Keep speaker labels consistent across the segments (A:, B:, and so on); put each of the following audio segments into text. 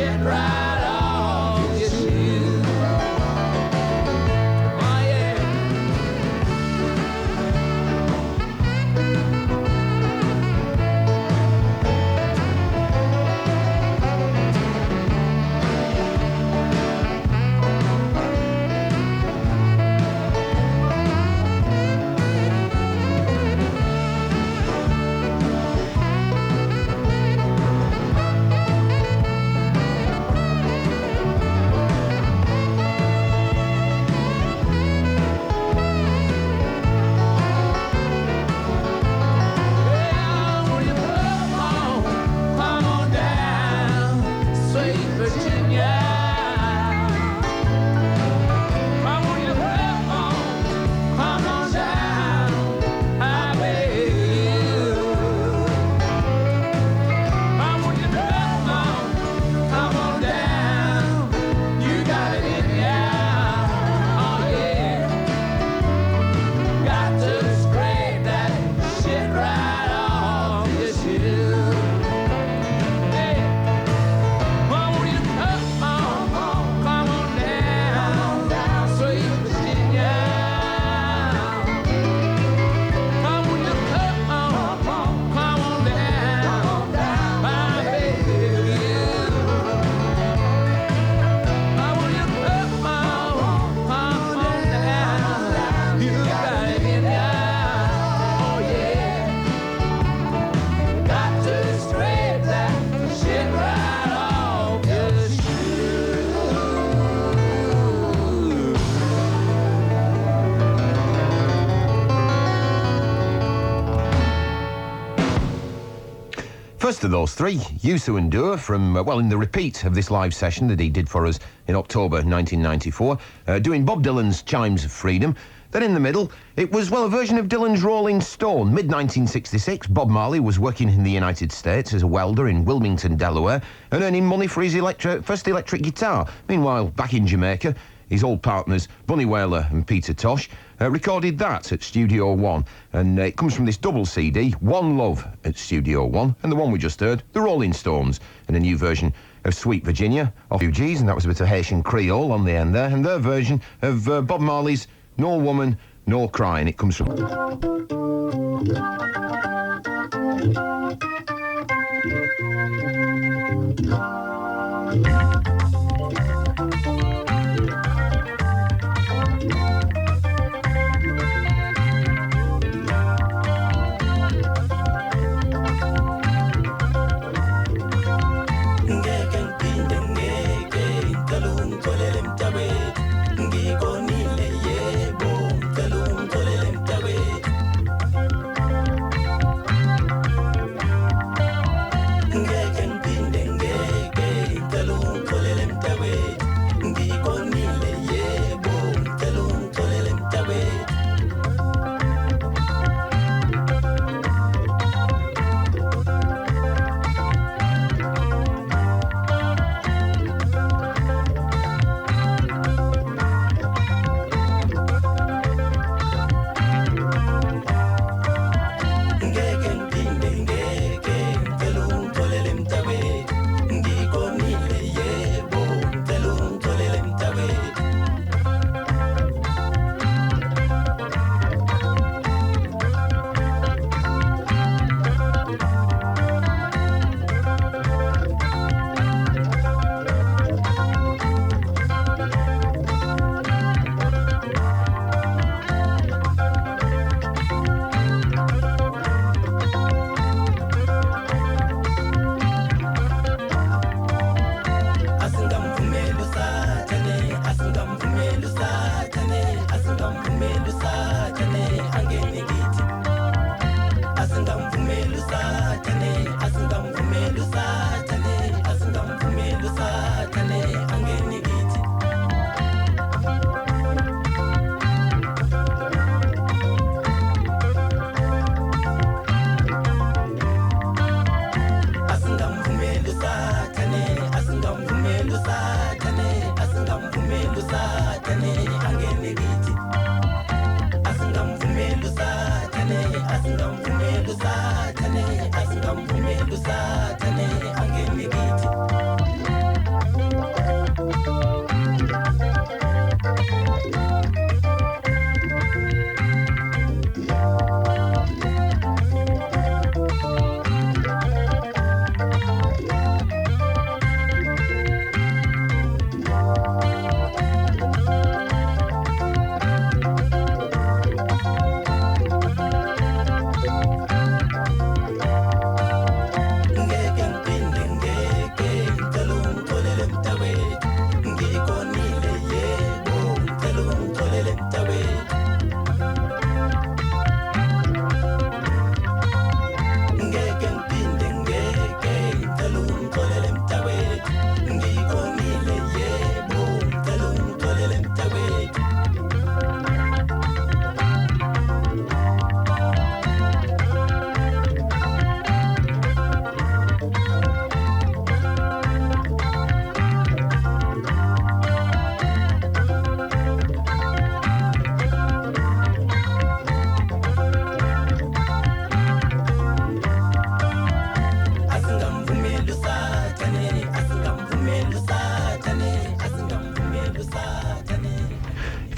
A: shit right off your shoes. Oh yeah.
B: First of those three, Yusu and Dua from, in the repeat of this live session that he did for us in October 1994, doing Bob Dylan's Chimes of Freedom. Then in the middle, it was, a version of Dylan's Rolling Stone. Mid-1966, Bob Marley was working in the United States as a welder in Wilmington, Delaware, and earning money for his first electric guitar. Meanwhile, back in Jamaica, his old partners, Bunny Wailer and Peter Tosh, recorded that at Studio One. And it comes from this double CD, One Love at Studio One, and the one we just heard, The Rolling Stones, and a new version of Sweet Virginia of Fugees, and that was a bit of Haitian Creole on the end there, and their version of Bob Marley's No Woman, No Crying. It comes from...
C: Ngeke ngiphinde ngeke ngicela ungitholele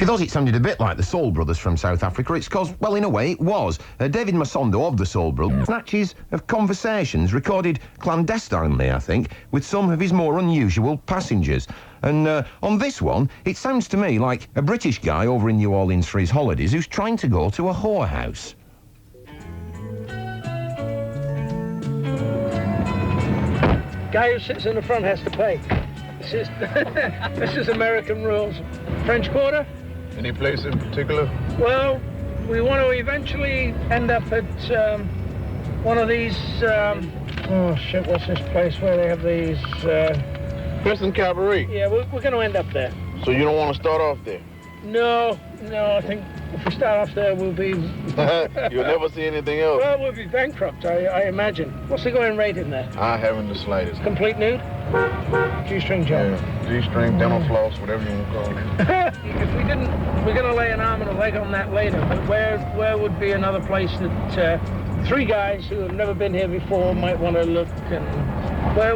B: you thought it sounded a bit like the Soul Brothers from South Africa, it's because, well, in a way, it was. David Masondo of the Soul Brothers, snatches of conversations recorded clandestinely, I think, with some of his more unusual passengers. And on this one, it sounds to me like a British guy over in New Orleans for his holidays who's trying to go to a whorehouse.
C: Guy who sits in the front has to pay. This is American rules. French Quarter?
D: Any place in particular?
C: Well, we want to eventually end up at one of these, oh shit, what's this place where they have these,
D: Princeton Cabaret.
C: yeah, we're going to end up there.
D: So you don't want to start off there?
C: No, I think if we start off there, we'll be...
D: You'll never see anything else.
C: Well, we'll be bankrupt, I imagine. What's the going rate in there?
D: I haven't the slightest.
C: Complete nude? G-string job?
D: Yeah, G-string, dental floss, whatever you want to call it.
C: If we didn't, we're going to lay an arm and a leg on that later, but where would be another place that three guys who have never been here before might want to look, and where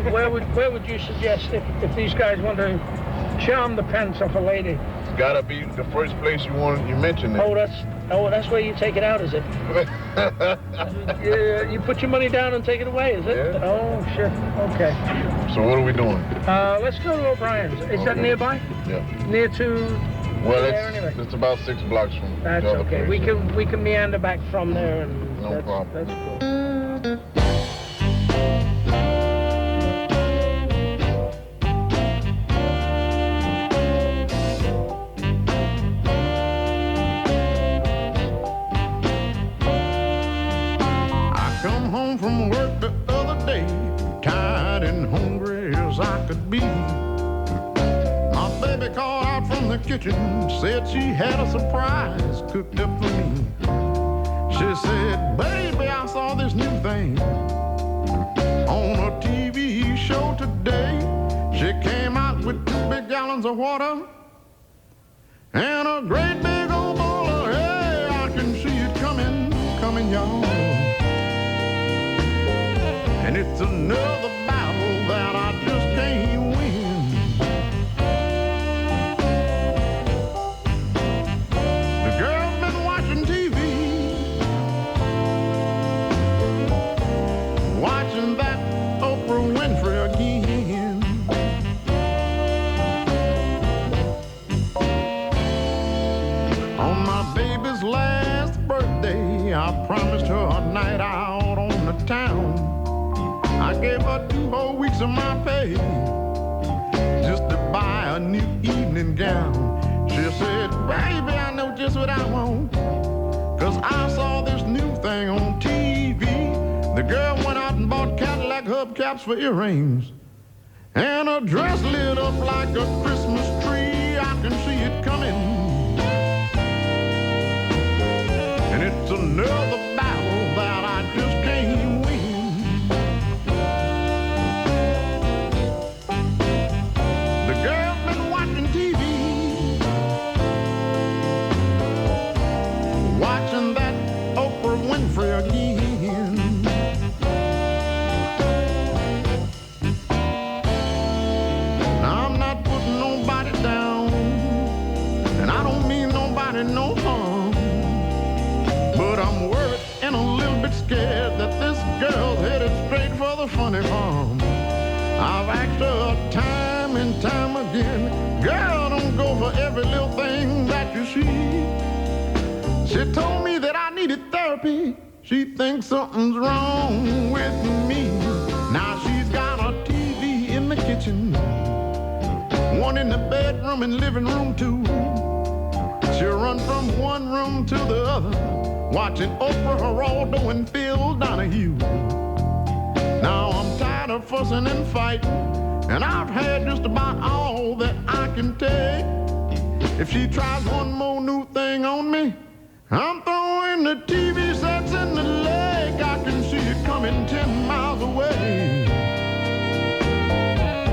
C: would you suggest if these guys want to charm the pants off a lady?
D: It's got to be the first place you mentioned it.
C: Oh, that's where you take it out, is it? You put your money down and take it away, is it?
D: Yeah.
C: Oh, shit. Okay.
D: So what are we doing?
C: Let's go to O'Brien's. Is that nearby?
D: Yeah.
C: Near to...
D: Well,
C: there anyway.
D: it's about 6 blocks from
C: That's
D: the other
C: okay.
D: place.
C: We can meander back from there, and
D: No problem.
C: That's cool.
E: I come home from work the other day, tired and hungry as I could be. My baby called out from the kitchen, said she had a surprise cooked up for me. She said, baby, I saw this new thing on a TV show today. She came out with 2 big gallons of water and a great big old bowl of hay. I can see it coming, y'all. And it's another battle that I just can't win. The girl's been watching TV, watching that Oprah Winfrey again. On my baby's last birthday, I promised her a night out on the town. I gave her 2 whole weeks of my pay just to buy a new evening gown. She said, baby, I know just what I want, 'cause I saw this new thing on TV. The girl went out and bought Cadillac hubcaps for earrings and a dress lit up like a Christmas tree. I can see it coming, and it's another battle that I just can't win. Watching that Oprah Winfrey again. Now I'm not putting nobody down, and I don't mean nobody no harm, but I'm worried and a little bit scared that this girl's headed straight for the funny farm. I've asked her time and time again, girl, don't go for every little thing that you see. She told me that I needed therapy. She thinks something's wrong with me. Now she's got a TV in the kitchen, one in the bedroom and living room too. She'll run from one room to the other, watching Oprah, Geraldo, and Phil Donahue. Now I'm tired of fussing and fighting, and I've had just about all that I can take. If she tries one more new thing on me, I'm throwing the TV sets in the lake. I can see it coming 10 miles away.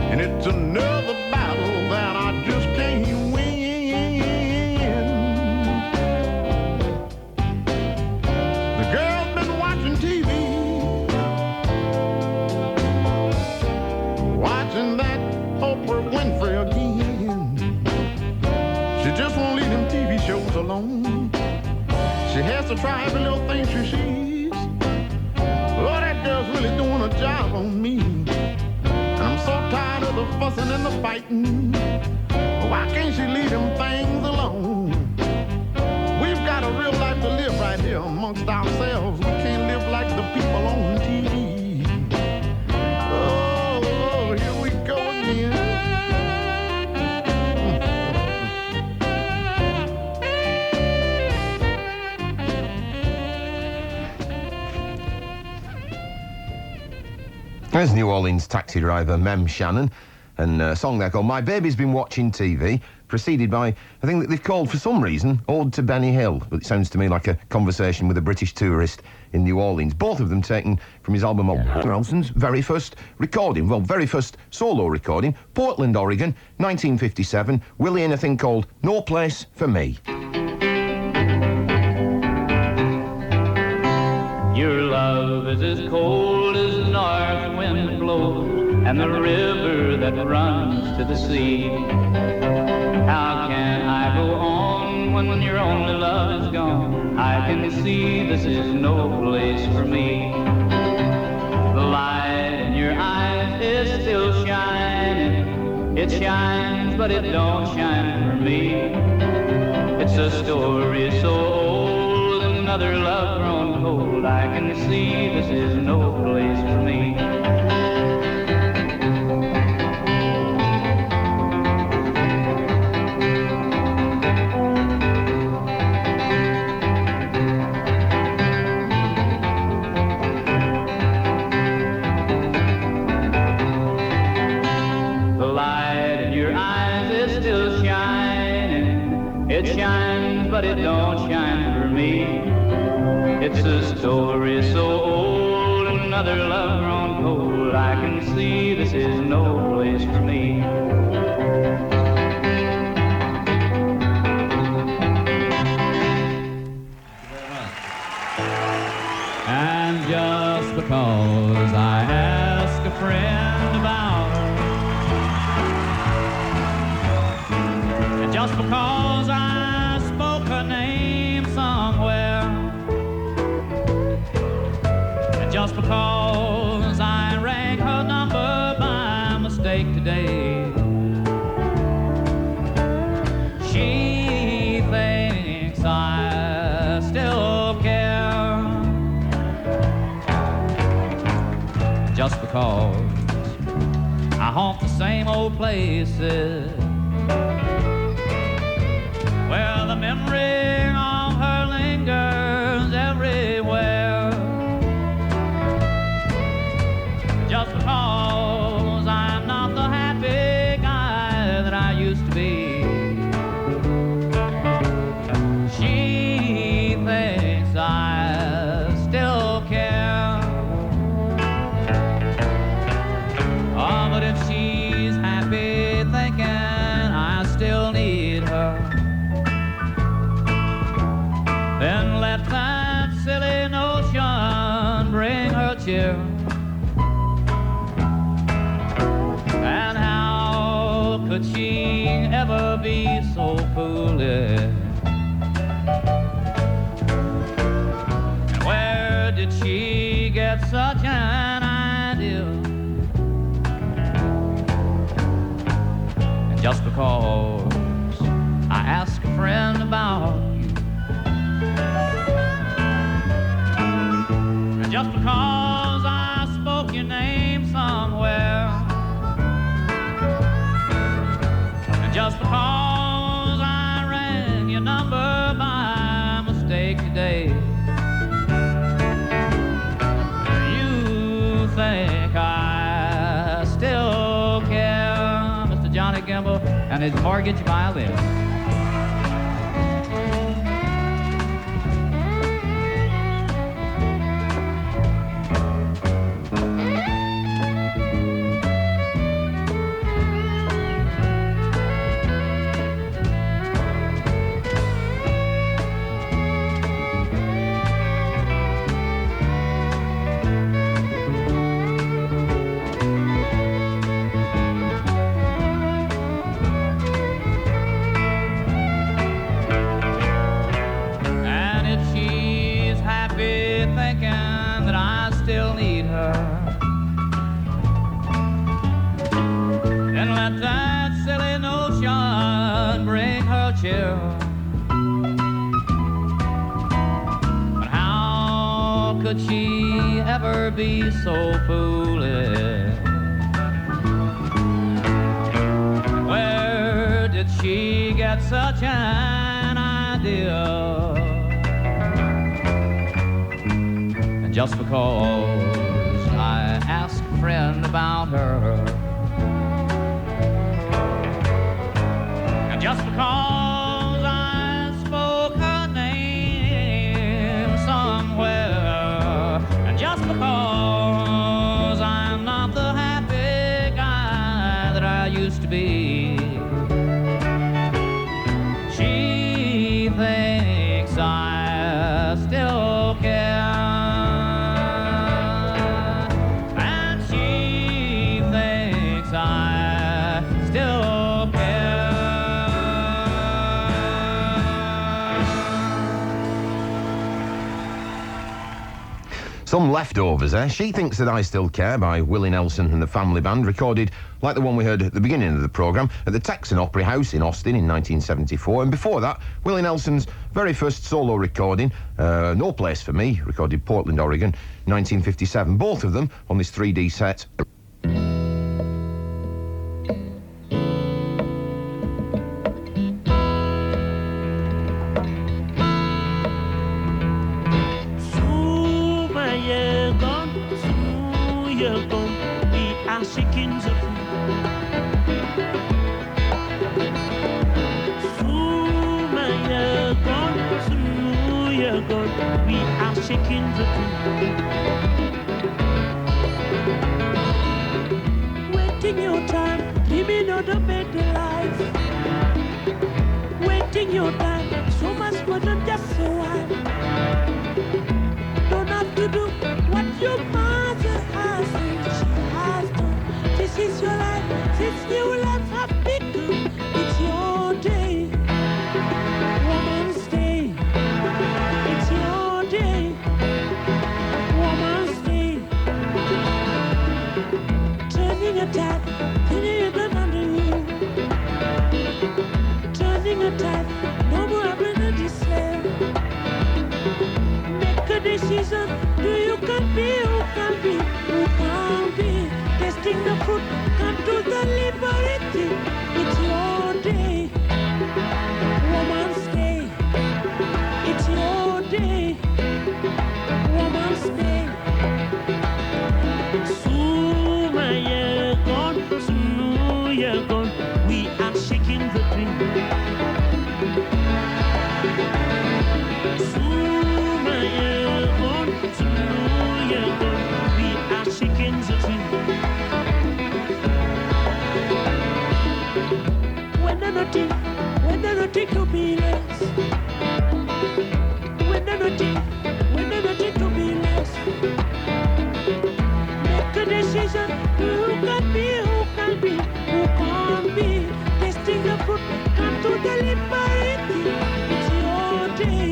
E: And it's another battle that I just can't win. The girl's been watching TV, watching that Oprah Winfrey again. She just won't leave them TV alone. She has to try every little thing she sees. Oh, that girl's really doing a job on me. And I'm so tired of the fussing and the fighting. Why can't she leave them things alone? We've got a real life to live right here amongst ourselves. We can't live like the people on TV. Oh, here we go again.
B: There's New Orleans taxi driver Mem Shannon, and a song there called My Baby's Been Watching TV, preceded by a thing that they've called, for some reason, Ode to Benny Hill, but it sounds to me like a conversation with a British tourist in New Orleans. Both of them taken from his album Nelson's very first recording, well, very first solo recording, Portland, Oregon, 1957, Willie in a thing called No Place for Me.
A: Your love is as cold as the north wind blows, and the river that runs to the sea. How can I go on when your only love is gone? I can see this is no place for me. The light in your eyes is still shining. It shines, but it don't shine for me. It's a story so old, another love grown cold. I can see this is no place for me. The light in your eyes is still shining. It shines, but it don't shine for me. It's a story so old, another love grown cold. I can see this is no place for me.
F: And just because I ask a friend about her, and just because I spoke her name somewhere, and just because I rang her number by mistake today, she thinks I still care. Just because I haunt the same old places where the memory of her lingers everywhere. Just because I'm not the happy guy that I used to be, she thinks I still care. Oh, but if she's happy thinking I still need her, then let that silly notion bring her cheer. And how could she ever be so foolish? And where did she get such an idea? And just because I ask a friend about you, and just because I spoke your name somewhere, and just because I rang your number by mistake today, you think I still care. Mr. Johnny Gamble and his mortgage violin. let that silly notion bring her chill. But how could she ever be so foolish? Where did she get such an idea? And just because I asked a friend about her, and just because I spoke her name somewhere, and just because I'm not the happy guy that I used to be, she thinks I still care. And she thinks I still care.
B: Some leftovers, eh? She Thinks That I Still Care by Willie Nelson and the Family Band, recorded like the one we heard at the beginning of the programme at the Texan Opry House in Austin in 1974. And before that, Willie Nelson's very first solo recording, No Place For Me, recorded Portland, Oregon, 1957. Both of them on this 3D set.
G: Chickens of we are chickens of waiting your time, living out a better life. Waiting your time, so much more than just survive. Don't have to do what your mother has said she has done. This is your life, this new life have begun. It's your day, woman's day. It's your day, woman's day. Turning a tap, turning it under you. Turning a tap, no more ability slave. Make a decision, do you can be, who can be, who can't be. Testing the fruit, come to the liberty. It's your day, woman's day. It's your day, woman's day. Soon I gone, soon you're gone. We are shaking the dream. Soon I gone, soon you're gone. We are shaking the dream. When they're not to be less. When they're not to be less. Make a decision, who can be, who can be, who can't be. Testing the fruit, come to the liberty. It's your day,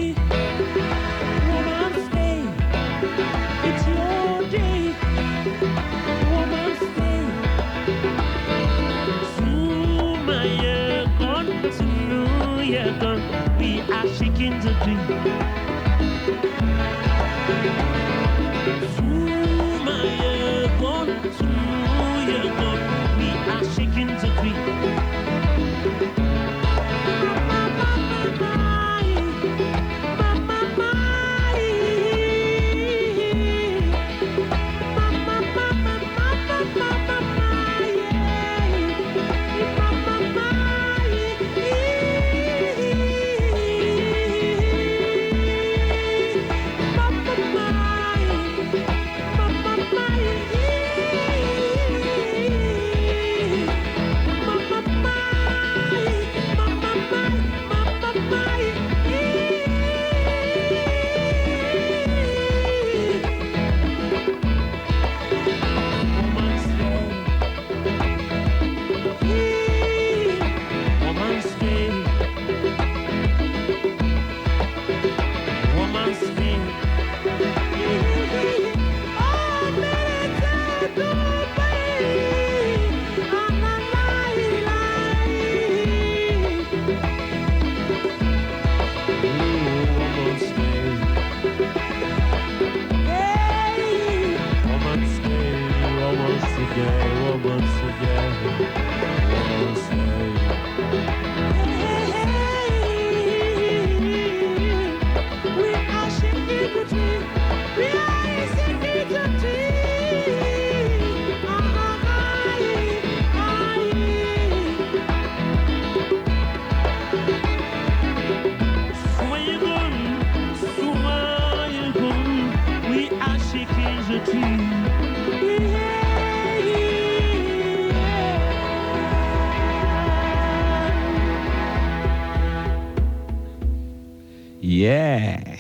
G: woman's day. It's your day, woman's day. Soon my gone, soon you're gone. We are shaking the dream. Soon my gone, soon you're gone. We are shaking the dream.
H: Yeah.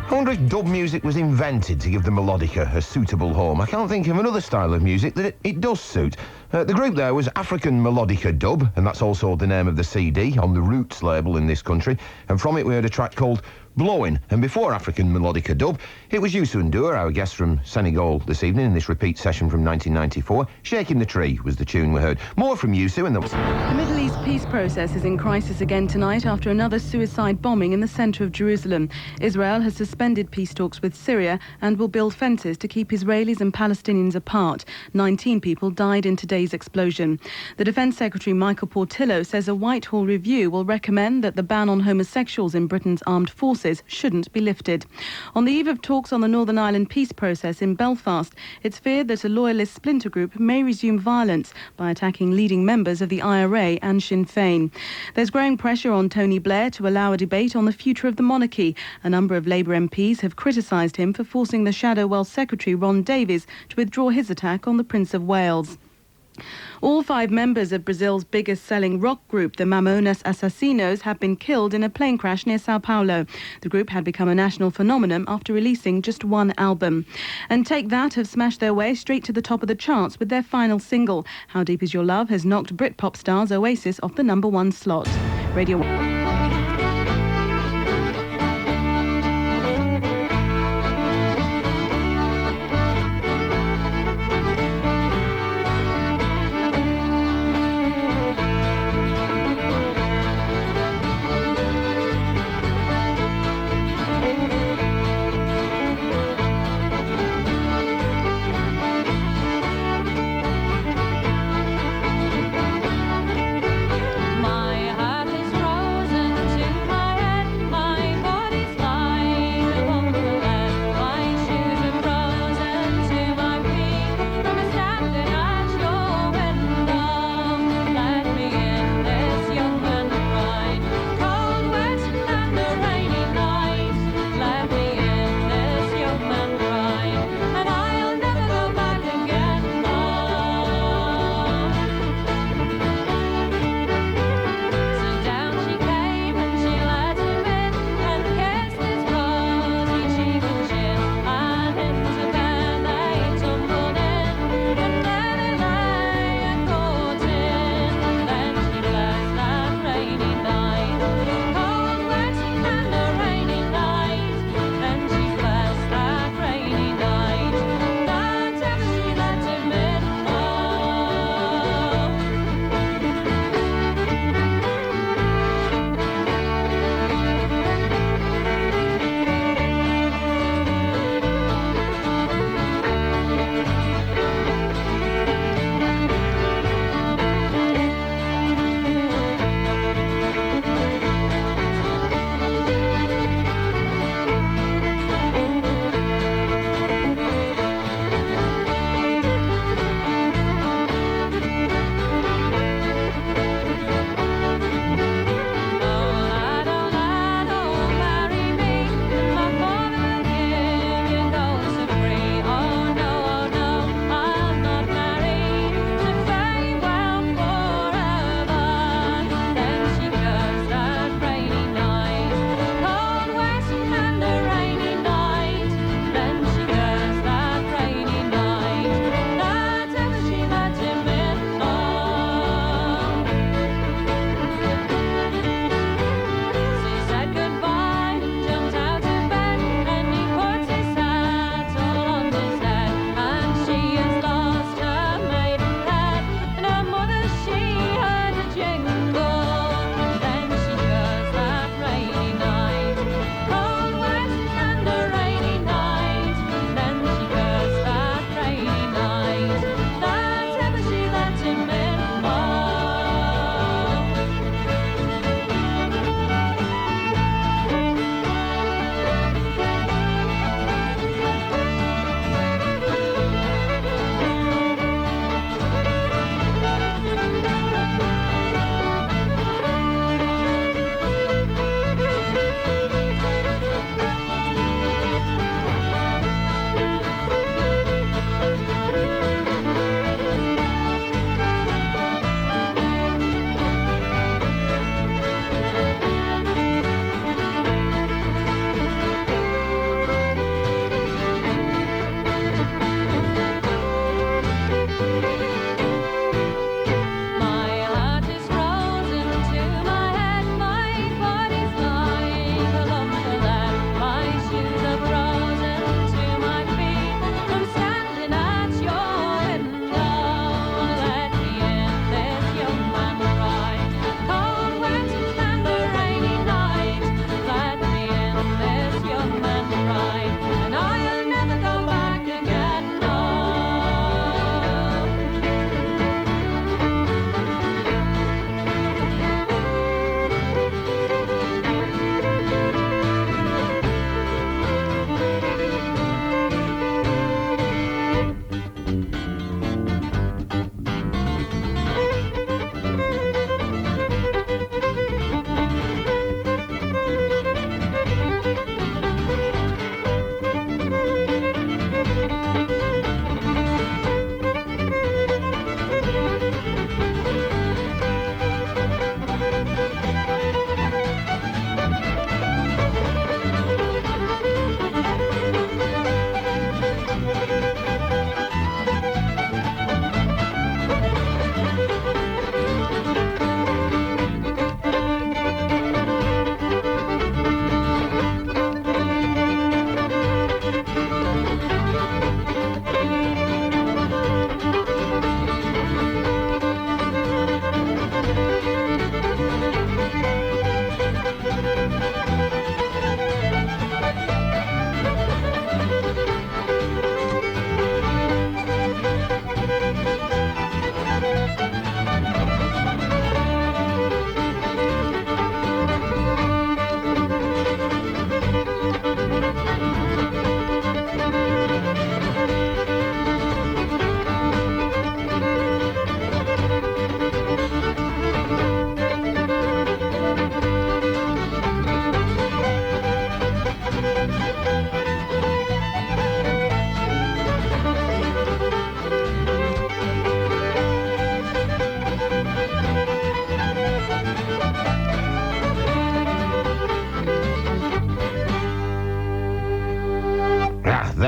B: I wonder if dub music was invented to give the melodica a suitable home. I can't think of another style of music that it does suit. The group there was African Melodica Dub, and that's also the name of the CD on the Roots label in this country. And from it we heard a track called Blowing. And before African Melodica Dub, it was Youssou N'Dour, our guest from Senegal this evening in this repeat session from 1994. Shaking the Tree was the tune we heard. More from Youssou, and that was...
I: The Middle East peace process is in crisis again tonight after another suicide bombing in the centre of Jerusalem. Israel has suspended peace talks with Syria and will build fences to keep Israelis and Palestinians apart. 19 people died in today's explosion. The Defence Secretary Michael Portillo says a Whitehall review will recommend that the ban on homosexuals in Britain's armed forces shouldn't be lifted. On the eve of talks on the Northern Ireland peace process in Belfast, it's feared that a loyalist splinter group may resume violence by attacking leading members of the IRA and Sinn Féin. There's growing pressure on Tony Blair to allow a debate on the future of the monarchy. A number of Labour MPs have criticised him for forcing the Shadow Welsh Secretary Ron Davies to withdraw his attack on the Prince of Wales. All 5 members of Brazil's biggest-selling rock group, the Mamonas Assassinos, have been killed in a plane crash near Sao Paulo. The group had become a national phenomenon after releasing just one album. And Take That have smashed their way straight to the top of the charts with their final single. How Deep Is Your Love has knocked Britpop stars Oasis off the #1 slot. Radio 1.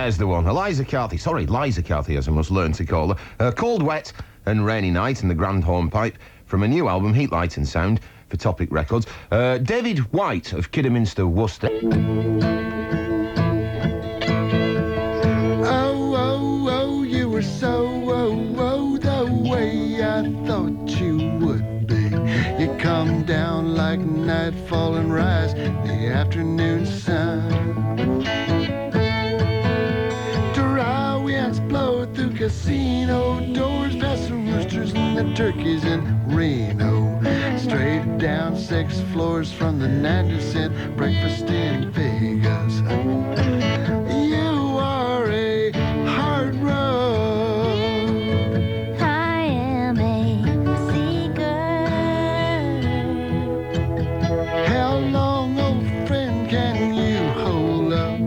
B: There's the one. Liza Carthy, as I must learn to call her. Cold, Wet and Rainy Night and the Grand Hornpipe from a new album, Heat, Light and Sound, for Topic Records. David White of Kidderminster, Worcester.
H: Oh, you were so, the way I thought you would be. You come down like nightfall and rise in the afternoon sun. Dry winds blow through casino doors, past the roosters and the turkeys in Reno. Straight down 6 floors from the 90-cent breakfast in Vegas. You are a hard road.
J: I am a seeker.
H: How long, old friend, can you hold up?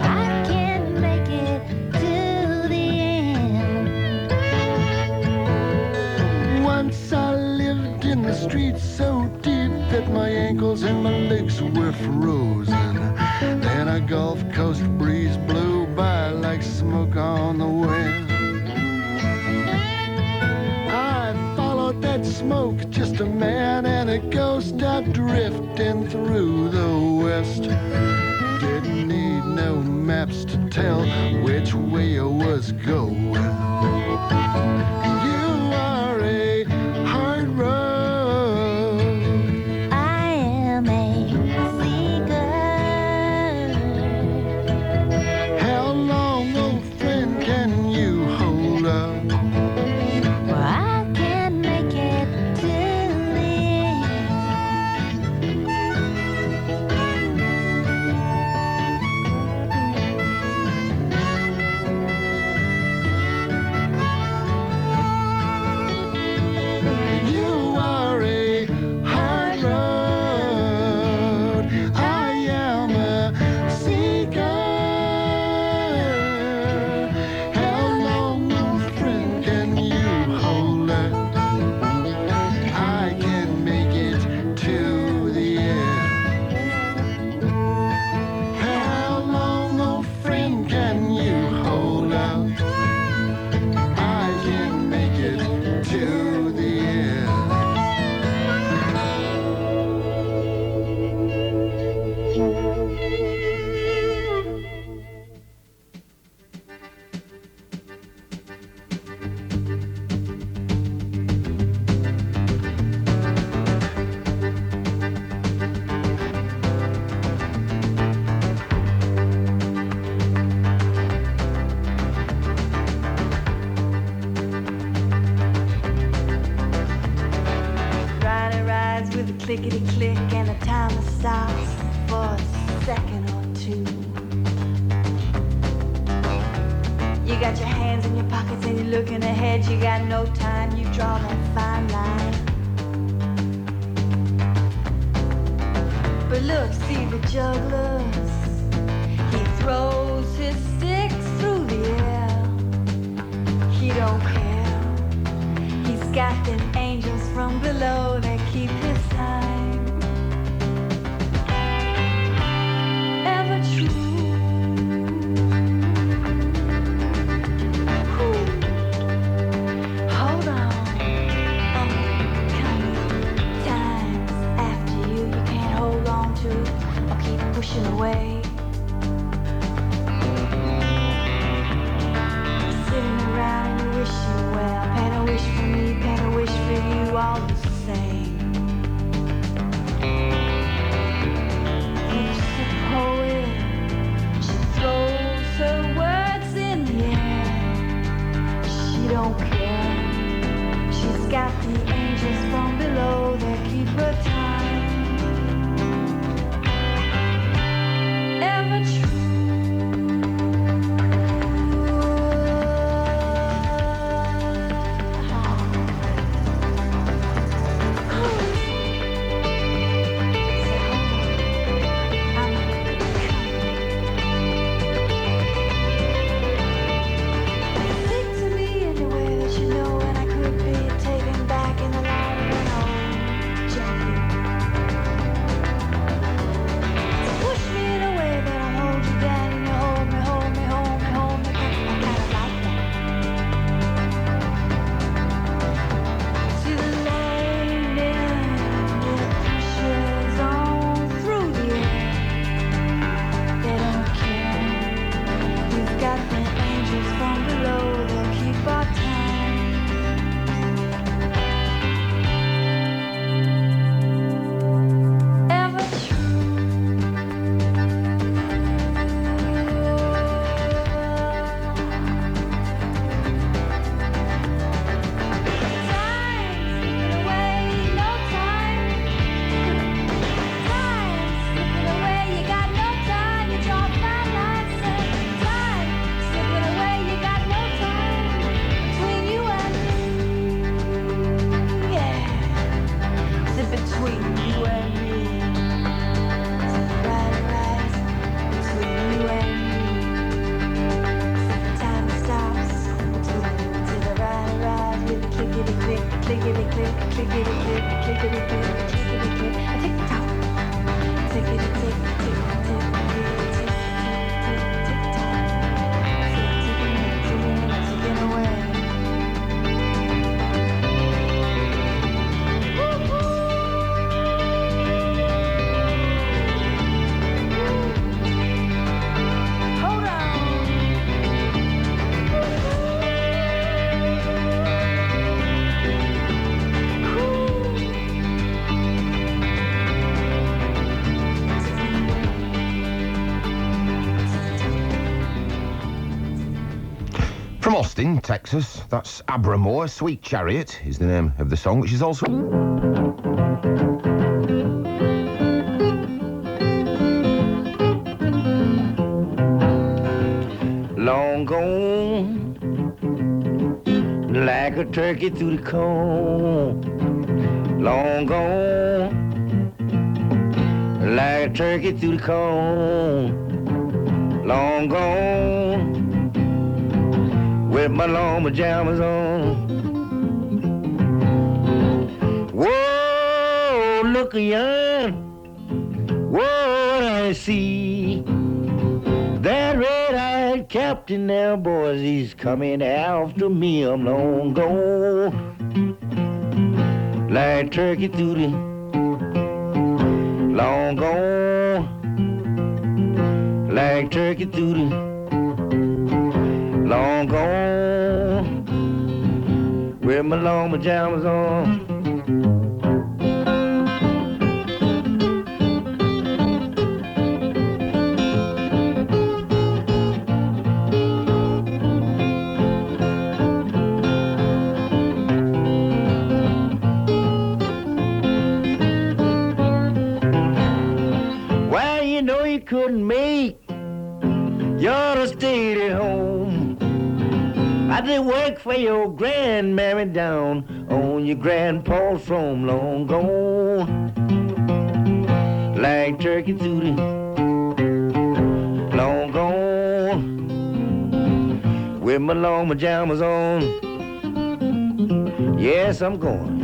J: I can make it to the end.
H: Once I lived in the streets so deep that my ankles and my legs were frozen. Then a Gulf Coast breeze blew by like smoke on the wind. I followed that smoke, just a man and a ghost out drifting through the west. Didn't need no maps to tell which way I was going. You are a hard road.
J: I am a seeker.
H: How long, old friend, can you hold up?
J: Well, I can make it to the end.
H: You are a hard road. I am a seeker. How long, old friend, can you hold up? I can make it to the end. How long, old friend, can you hold up? I can make it to the end.
K: Riley rides with a clickety-click and a timer stops for a second or two. You got your hands in your pockets and you're looking ahead. You got no time, you draw that fine line. But look, see the jugglers. He throws his sticks through the air. He don't care. He's got them angels from below that keep his time. Ever true. Whew. Hold on. I'm coming. Times after you can't hold on to or keep pushing away. Sitting around and you're wishing well. Paint a wish for me, paint a wish for you, all the same. She's a poet. She throws her words in the air. She don't care. She's got the angels from below that keep her time. Ever true. Speak to me in the way that you know, and I could be taken back in the light of an old jacket.
B: From Austin, Texas, that's Abramore. Sweet Chariot is the name of the song, which is also...
C: Long gone, like a turkey through the corn. Long gone, like a turkey through the corn. Long gone, with my long pajamas on. Whoa, look yonder, what I see. That red-eyed captain there, boys, he's coming after me. I'm long gone, like turkey through the... Long gone, like turkey through the... Long gone, with my long pajamas on. Couldn't make, you ought to stay at home. I did work for your grandmammy down on your grandpa's throne. Long gone, like turkey through the... Long gone, with my long pajamas on. Yes, I'm going.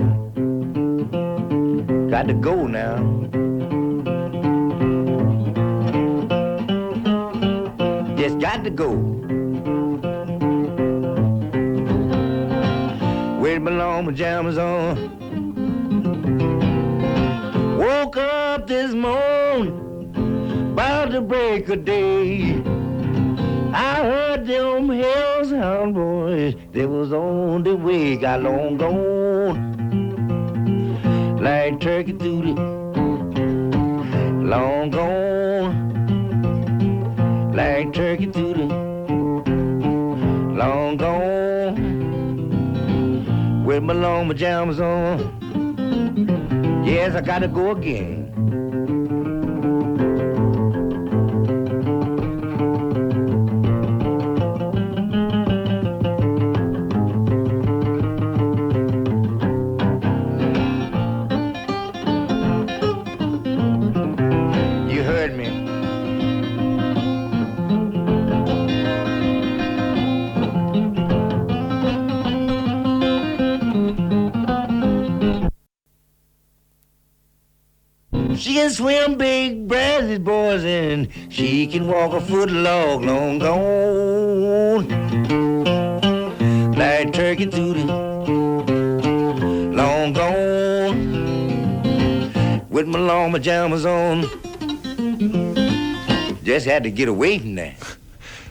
C: Got to go now. Just got to go. With my long pajamas on. Woke up this morning, about the break of day. I heard them hellhound boys, they was on the way. Got long gone, like turkey through the... Long gone, like turkey through the... Long gone, with my long pajamas on. Yes, I gotta go again. You heard me. She can swim big brazzy boys and she can walk a foot log. Long gone, like turkey through the... Long gone, with my long pajamas on. Just had to get away from that.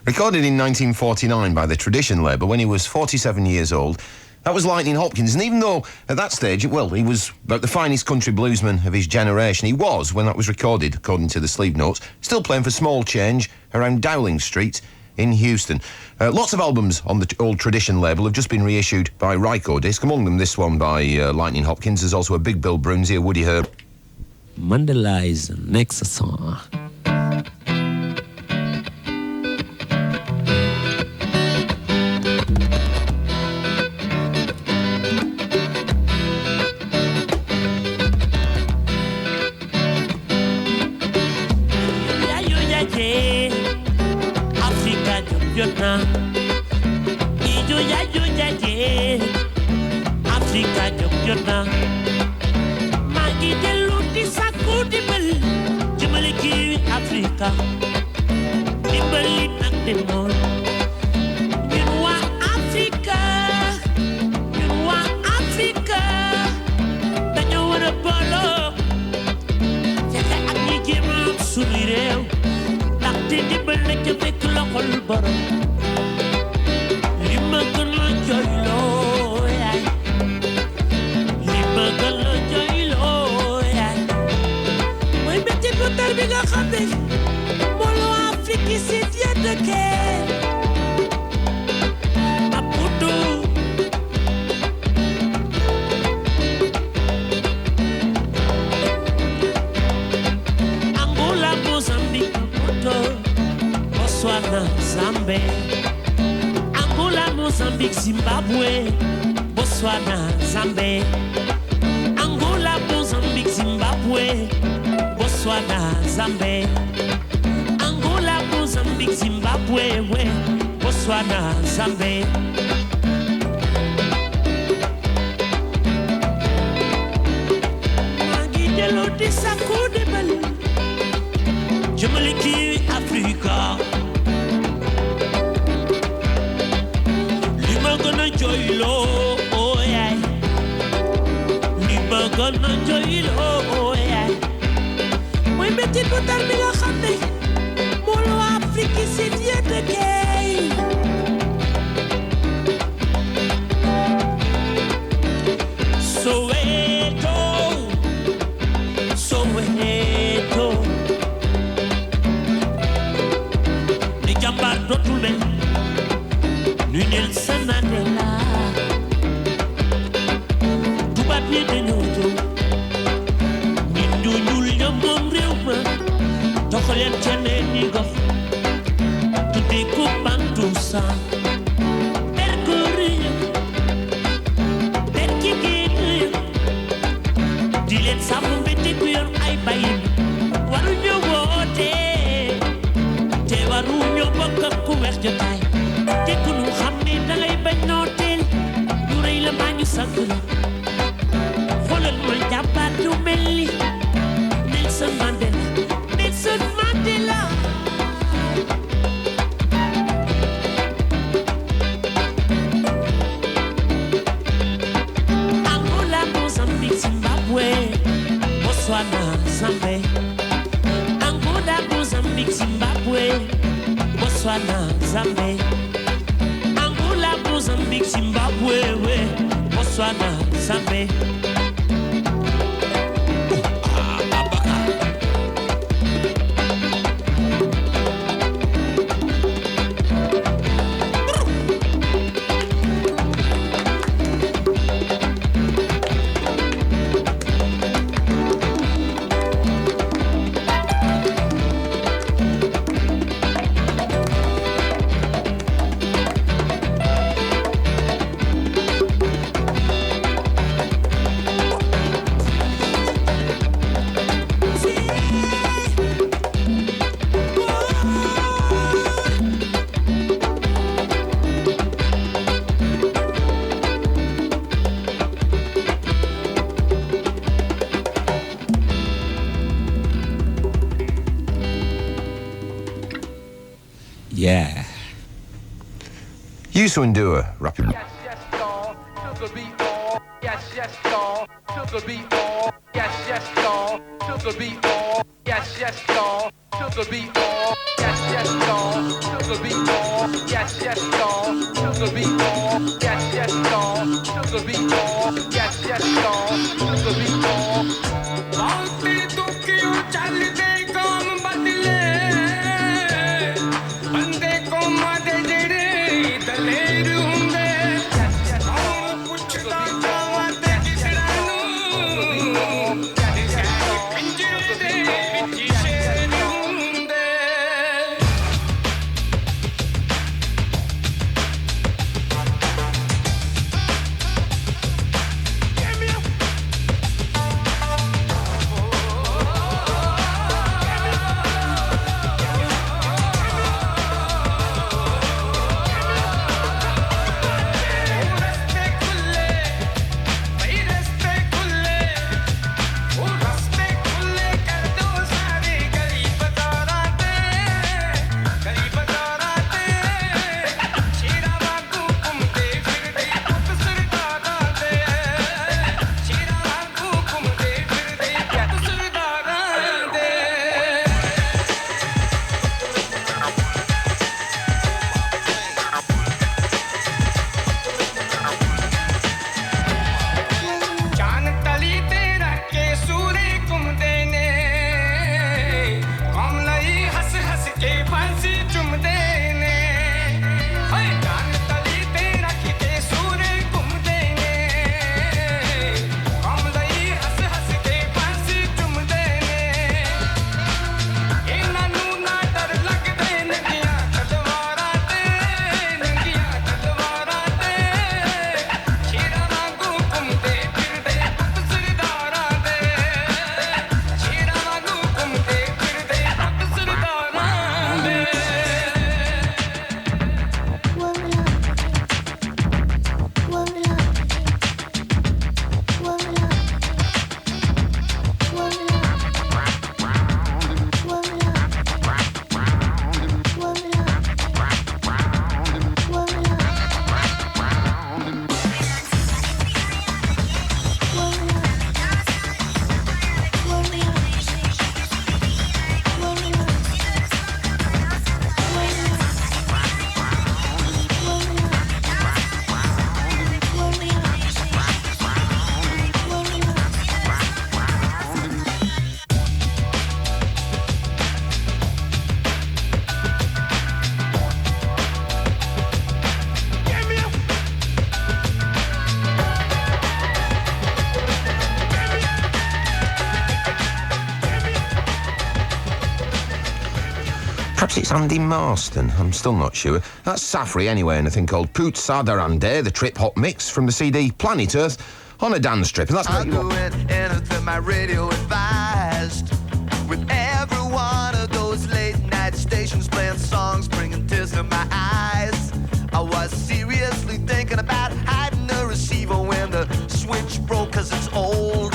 B: Recorded in 1949 by the Tradition label when he was 47 years old. That was Lightning Hopkins, and even though at that stage, well, he was about the finest country bluesman of his generation, he was, when that was recorded, according to the sleeve notes, still playing for small change around Dowling Street in Houston. Lots of albums on the old Tradition label have just been reissued by Ryco Disc, among them this one by Lightning Hopkins. There's also a Big Bill Broonzy, a Woody Herb.
L: Mandela's next song.
M: Africa jóg jot na maa ngi dellu di sàkku dimbal jëmale kii Africa dimbali nag demoon ñun waa Africa dañoo war a booloo fexe ak ñi jéem a am suñu réew ndaxte dimbal la ca fekk loxol borom li ma gën a jooyloo yaay li ma gën a jooyloo yaay mooy métti bu tar bi nga xam ne mbooloo Afrique yi si ya dëkkee Maputo Angola Mozambique Maputo Botswana Zambie Angola Mozambique Zimbabwe Botswana Zambie Angola Mozambique Zimbabwe Botswana Zambie Angola Mozambique Zimbabwe Botswana Zambie Magi delo di sakku de bal jëmale kii Africa li ma gën a jooyloo yaay li ma gën a jooyloo yaay mooy métti bu tar bi nga xam ne mbooloo Afrique si ya dëkkee Soweto ni jàmbaar dootul mel nu Nelson Mandela tubaab yi dañoo jóg nit ñu ñuul ñoom moom réew ma doxaleen ca neen ñi gox tuddee ko Bantusa di leen sàmm mbéte ku yor ay bayin waru ñoo woote te waru ñoo bokk ak ku weex jotaay te ku nu xam ne dangay bañ noo teel ñu rëy la maa ñu sant la xoolal ma jàmbaar ju mel ni Nelson Mandela Nelson Mandela Angola Mozambique Zimbabwe Botswana Zambie Angola Mozambique Zimbabwe Botswana Zambie Angola Mozambique Zimbabwe Botswana Zambie
L: Yeah.
B: Yusu and Dua, rapid.
N: Yes, y'all, to the beat all. Yes, y'all, to the beat all. Yes, y'all, to the beat all. Yes, y'all, to the beat all. Yes, y'all, to the beat all. Yes, y'all, to the beat all. Yes, y'all, to the beat all. Yes, y'all, to the beat all.
O: Aunque tú quiero charlie de como batile, ande como de jere, dale runde. Aun kuch ta wate kisranu, pinjre de viche runde.
B: Perhaps it's Andy Marston, I'm still not sure. That's Safri anyway, and a thing called Poot Sadarande, the trip-hop mix from the CD Planet Earth on a dance trip. And that's
P: I'll do anything my radio advised. With every one of those late-night stations playing songs, bringing tears to my eyes. I was seriously thinking about hiding the receiver when the switch broke, 'cause it's old.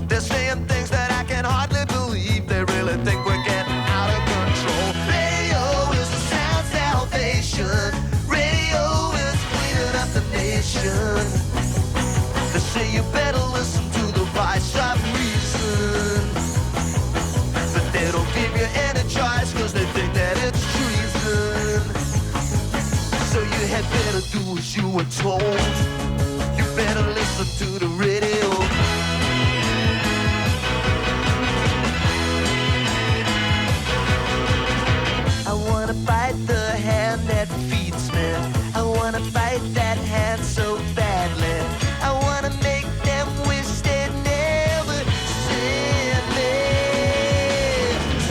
P: They're saying things that I can hardly believe. They really think we're getting out of control. Radio is the sound salvation. Radio is cleaning up the nation. They say you better listen to the voice of reason. But they don't give you any choice, 'cause they think that it's treason. So you had better do as you were told. You better listen to the radio. I wanna fight the hand that feeds me. I wanna fight that hand so badly. I wanna make them wish they'd never seen me.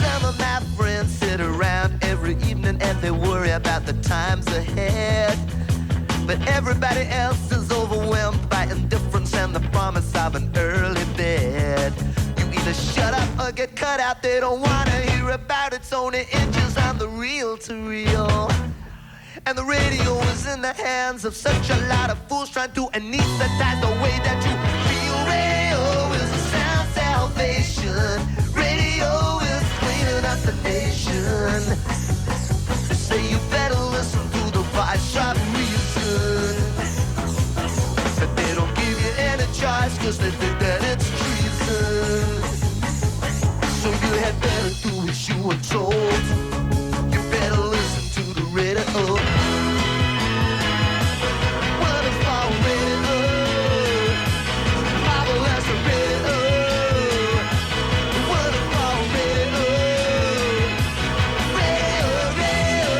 P: Some of my friends sit around every evening and they worry about the times ahead. But everybody else is overwhelmed by indifference and the promise of an early bed. You either shut up or get cut out. They don't wanna hear about it's only inches on the reel-to-reel. And the radio is in the hands of such a lot of fools trying to anesthetize the way that you feel. Radio is a sound salvation. Radio is cleaning up the nation. They say you better listen to the voice of reason. But they don't give you any choice, 'cause they think that it's treason. So you had better do as you were told. You better listen to the radio. What if our radio? Bible has a radio. What if our radio? Radio, radio.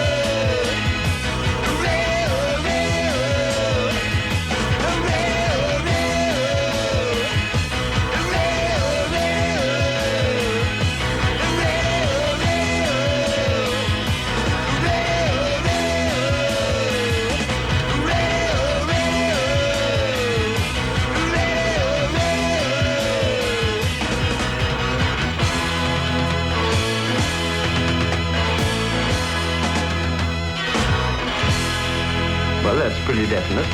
P: Radio, radio. Radio,
Q: Well, that's pretty definite.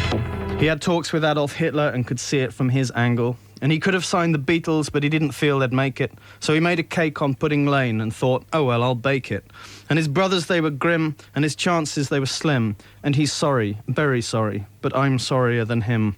R: He had talks with Adolf Hitler and could see it from his angle. And he could have signed the Beatles, but he didn't feel they'd make it. So he made a cake on Pudding Lane and thought, oh well, I'll bake it. And his brothers, they were grim, and his chances, they were slim. And he's sorry, very sorry, but I'm sorrier than him.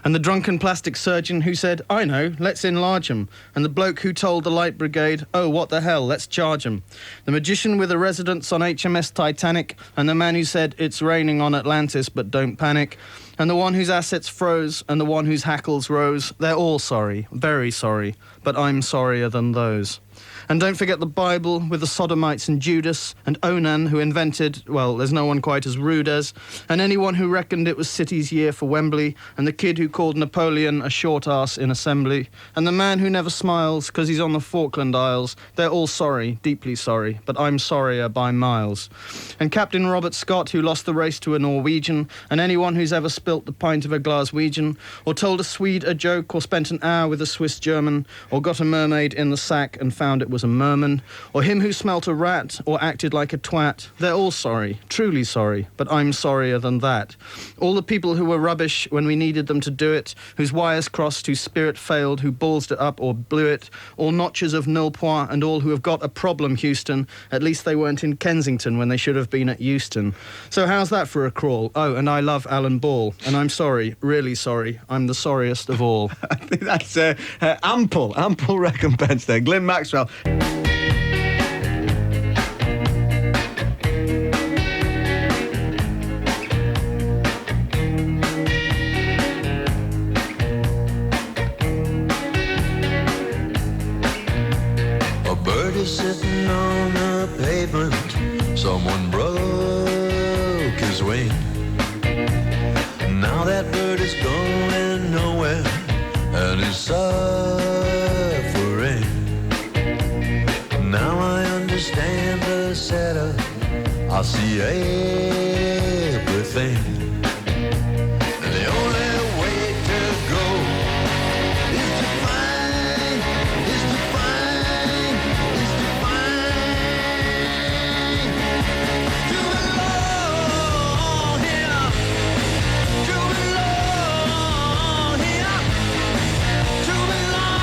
R: And the drunken plastic surgeon who said, I know, let's enlarge 'em. And the bloke who told the Light Brigade, oh, what the hell, let's charge 'em. The magician with a residence on HMS Titanic, and the man who said, it's raining on Atlantis, but don't panic. And the one whose assets froze, and the one whose hackles rose, they're all sorry, very sorry, but I'm sorrier than those. And don't forget the Bible with the Sodomites and Judas, and Onan who invented, well, there's no one quite as rude as, and anyone who reckoned it was City's year for Wembley, and the kid who called Napoleon a short ass in assembly, and the man who never smiles because he's on the Falkland Isles. They're all sorry, deeply sorry, but I'm sorrier by miles. And Captain Robert Scott who lost the race to a Norwegian, and anyone who's ever spilt the pint of a Glaswegian, or told a Swede a joke, or spent an hour with a Swiss German, or got a mermaid in the sack and found it was a merman, or him who smelt a rat, or acted like a twat. They're all sorry, truly sorry, but I'm sorrier than that. All the people who were rubbish when we needed them to do it, whose wires crossed, whose spirit failed, who ballsed it up or blew it, all notches of nil point, and all who have got a problem, Houston. At least they weren't in Kensington when they should have been at Euston. So how's that for a crawl? Oh, and I love Alan Ball, and I'm sorry, really sorry. I'm the sorriest of all.
B: I think that's ample recompense there. Glenn Maxwell.
P: A bird is sitting on the pavement. Someone broke his wing. Now that bird is going nowhere and is suffering. Now I understand the
S: I see everything. And the only way to go is to find, is to find, is to find. To belong here, to belong here, to belong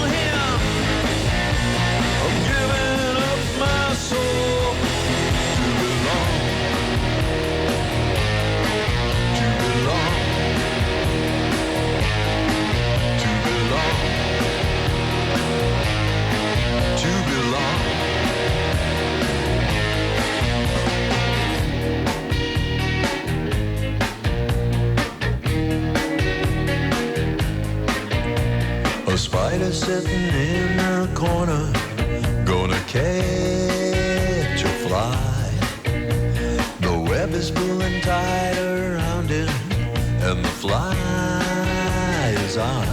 S: here. I'm giving up my soul to belong, to belong, to belong, to belong. A spider sitting in a corner, gonna catch a fly. The web is pulling tight around him, and the fly is I.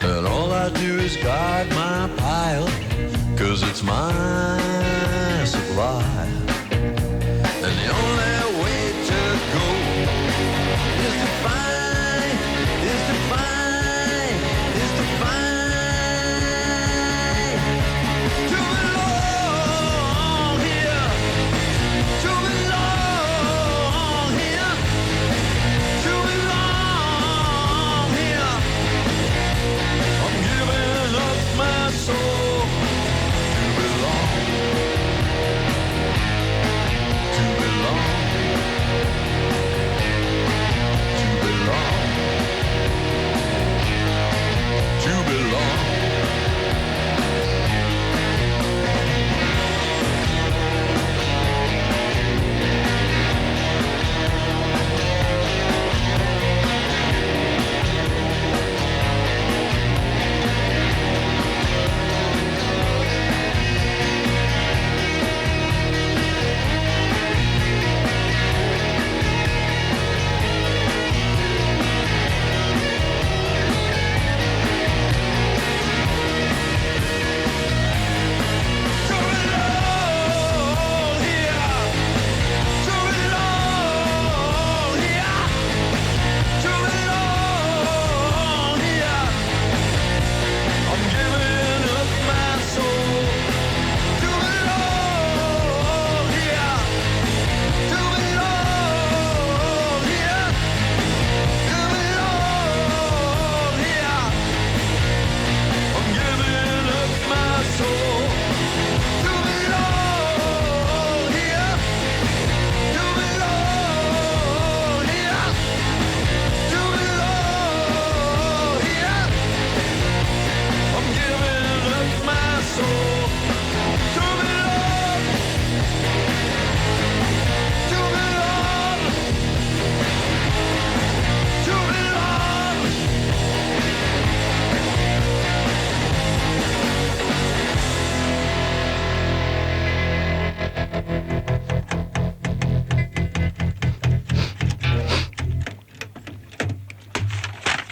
S: And all I do is guard my pile, 'cause it's my supply. And the only way to go is to find, is to find, is to find. To belong here, to belong here, to belong here. I'm giving up my soul to belong, to belong, to belong, to belong.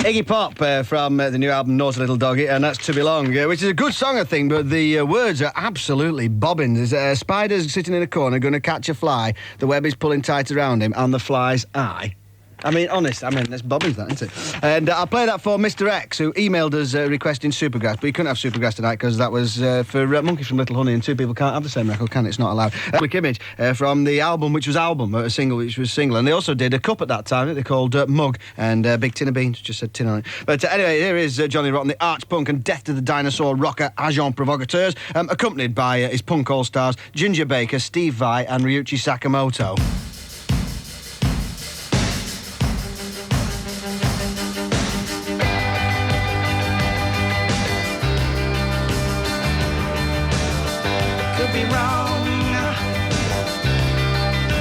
T: Iggy Pop from the new album Naughty Little Doggy, and that's To Belong, which is a good song, I think, but the words are absolutely bobbing. There's a spider's sitting in a corner going to catch a fly, the web is pulling tight around him, and the fly's eye. I mean, honest, that's bobbins, that, isn't it? And I'll play that for Mr. X, who emailed us requesting Supergrass, but he couldn't have Supergrass tonight because that was for Monkeys from Little Honey, and two people can't have the same record, can it? It's not allowed. Quick image from the album, which was album, a single, which was single, and they also did a cup at that time that they called Mug, and Big Tin of Beans, just said tin on it. But anyway, here is Johnny Rotten, the arch punk and death to the dinosaur rocker Agent Provocateurs, accompanied by his punk all-stars Ginger Baker, Steve Vai, and Ryuichi Sakamoto.
O: Be wrong,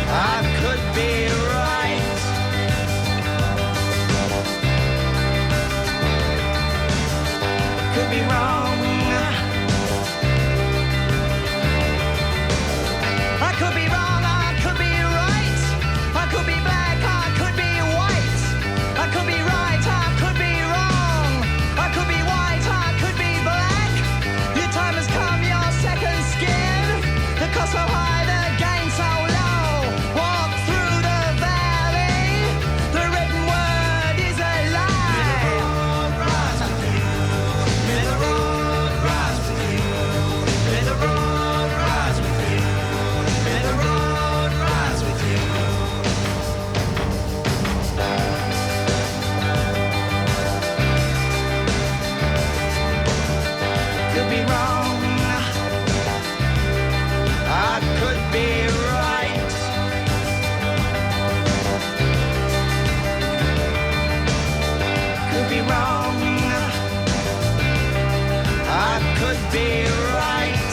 O: I could be right. Could be wrong, I could be wrong, I could be right. I could be black, I could be white. I could be right, I could be wrong. I could be white, I could be black. Your time has come, your second skin. The cost so high
P: wrong. I could be right.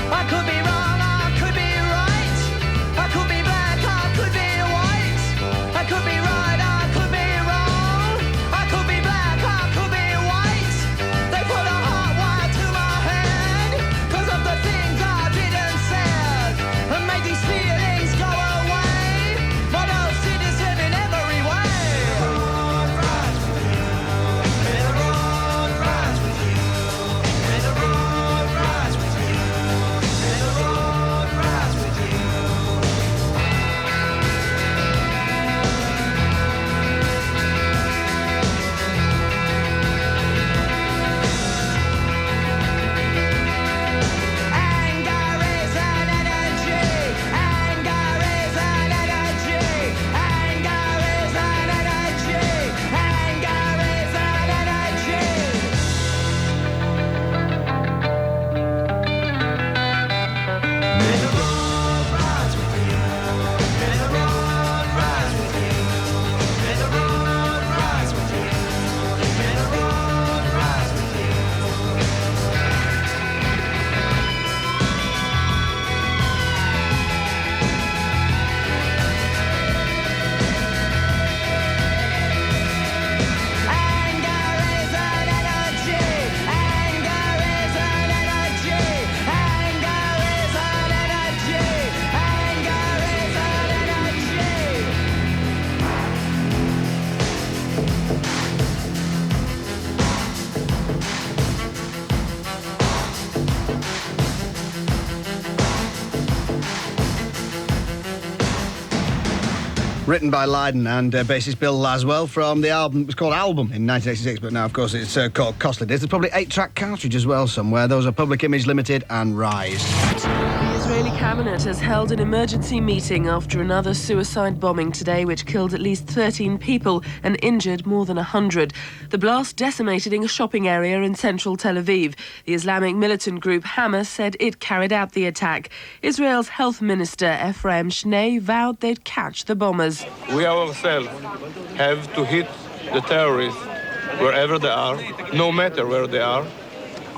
P: I could be wrong, I could be right. I could be black, I could be white. I could be right, I could be wrong. I could be black, I could be white. They put a hot wire to my head 'cause of the things I didn't say and made these feelings go away. Model citizen in every way. The road rides with you. May the road rides with you. May the road rides with you. May the road rides with you. Anger is an energy. Anger is an energy. Anger is an energy. Anger is an energy. May the road rise with you. May the road rise with you. May the road rise with you. May the road rise with you. Anger is an energy. Anger is an energy. Anger is an energy. Anger is an energy.
T: Written by Lydon and bassist Bill Laswell from the album. It was called Album in 1986, but now, of course, it's called Costly Days. There's probably 8-track cartridge as well somewhere. Those are Public Image Limited and Rise.
U: The Israeli cabinet has held an emergency meeting after another suicide bombing today, which killed at least 13 people and injured more than 100. The blast decimated a shopping area in central Tel Aviv. The Islamic militant group Hamas said it carried out the attack. Israel's health minister Ephraim Shnei vowed they'd catch the bombers.
V: We ourselves have to hit the terrorists wherever they are, no matter where they are,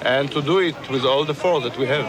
V: and to do it with all the force that we have.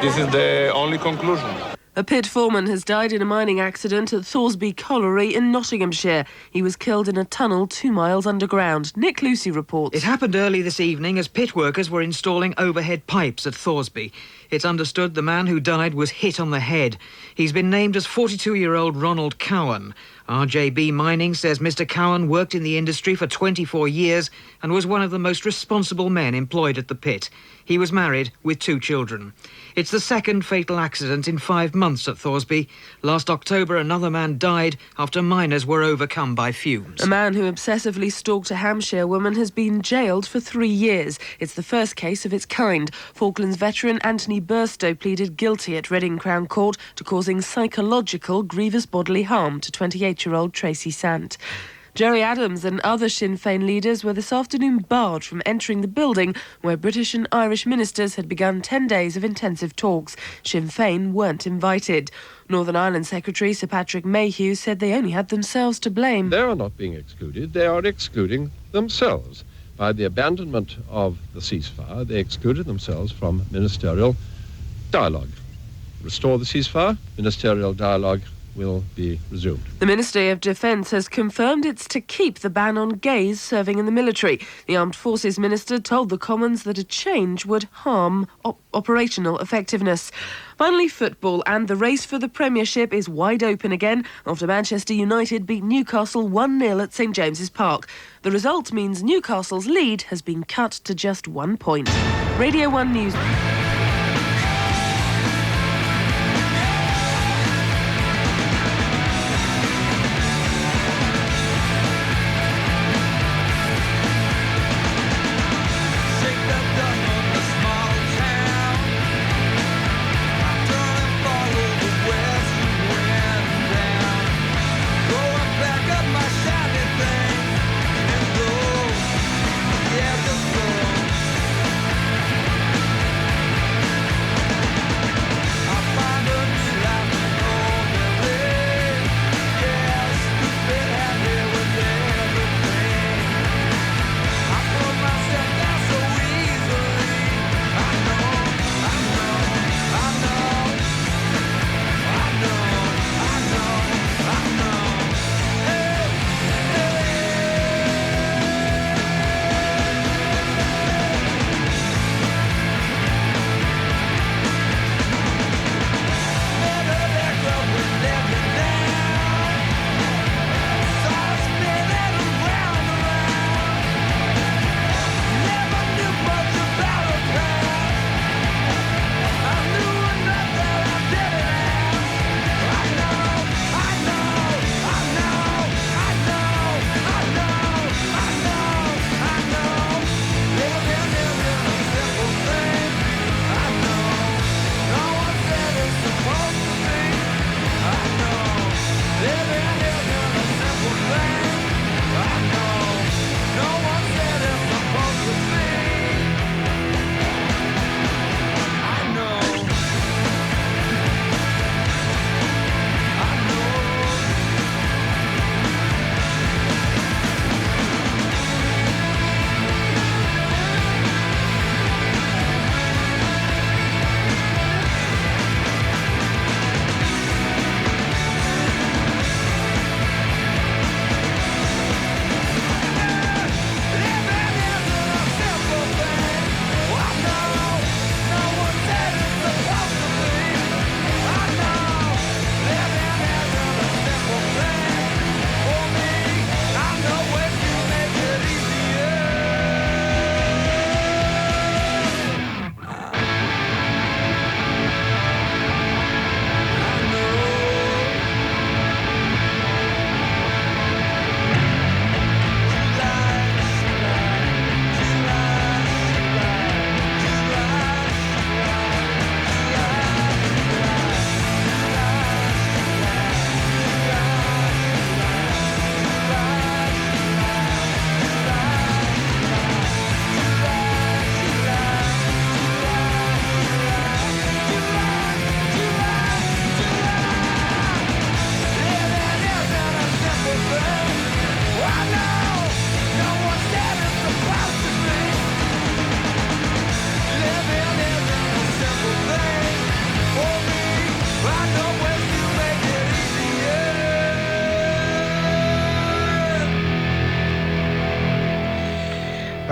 V: This is the only conclusion.
U: A pit foreman has died in a mining accident at Thoresby Colliery in Nottinghamshire. He was killed in a tunnel 2 miles underground. Nick Lucy reports.
W: It happened early this evening as pit workers were installing overhead pipes at Thoresby. It's understood the man who died was hit on the head. He's been named as 42-year-old Ronald Cowan. RJB Mining says Mr. Cowan worked in the industry for 24 years and was one of the most responsible men employed at the pit. He was married with 2 children. It's the second fatal accident in 5 months at Thoresby. Last October, another man died after miners were overcome by fumes.
U: A man who obsessively stalked a Hampshire woman has been jailed for 3 years. It's the first case of its kind. Falklands veteran Anthony Burstow pleaded guilty at Reading Crown Court to causing psychological grievous bodily harm to 28-year-old Tracy Sant. Jerry Adams and other Sinn Féin leaders were this afternoon barred from entering the building where British and Irish ministers had begun 10 days of intensive talks. Sinn Féin weren't invited. Northern Ireland Secretary Sir Patrick Mayhew said they only had themselves to blame.
X: They are not being excluded, they are excluding themselves. By the abandonment of the ceasefire, they excluded themselves from ministerial dialogue. Restore the ceasefire, ministerial dialogue will be resumed.
U: The Ministry of Defence has confirmed it's to keep the ban on gays serving in the military. The Armed Forces Minister told the Commons that a change would harm operational effectiveness. Finally, football, and the race for the Premiership is wide open again after Manchester United beat Newcastle 1-0 at St James's Park. The result means Newcastle's lead has been cut to just 1 point. Radio 1 News.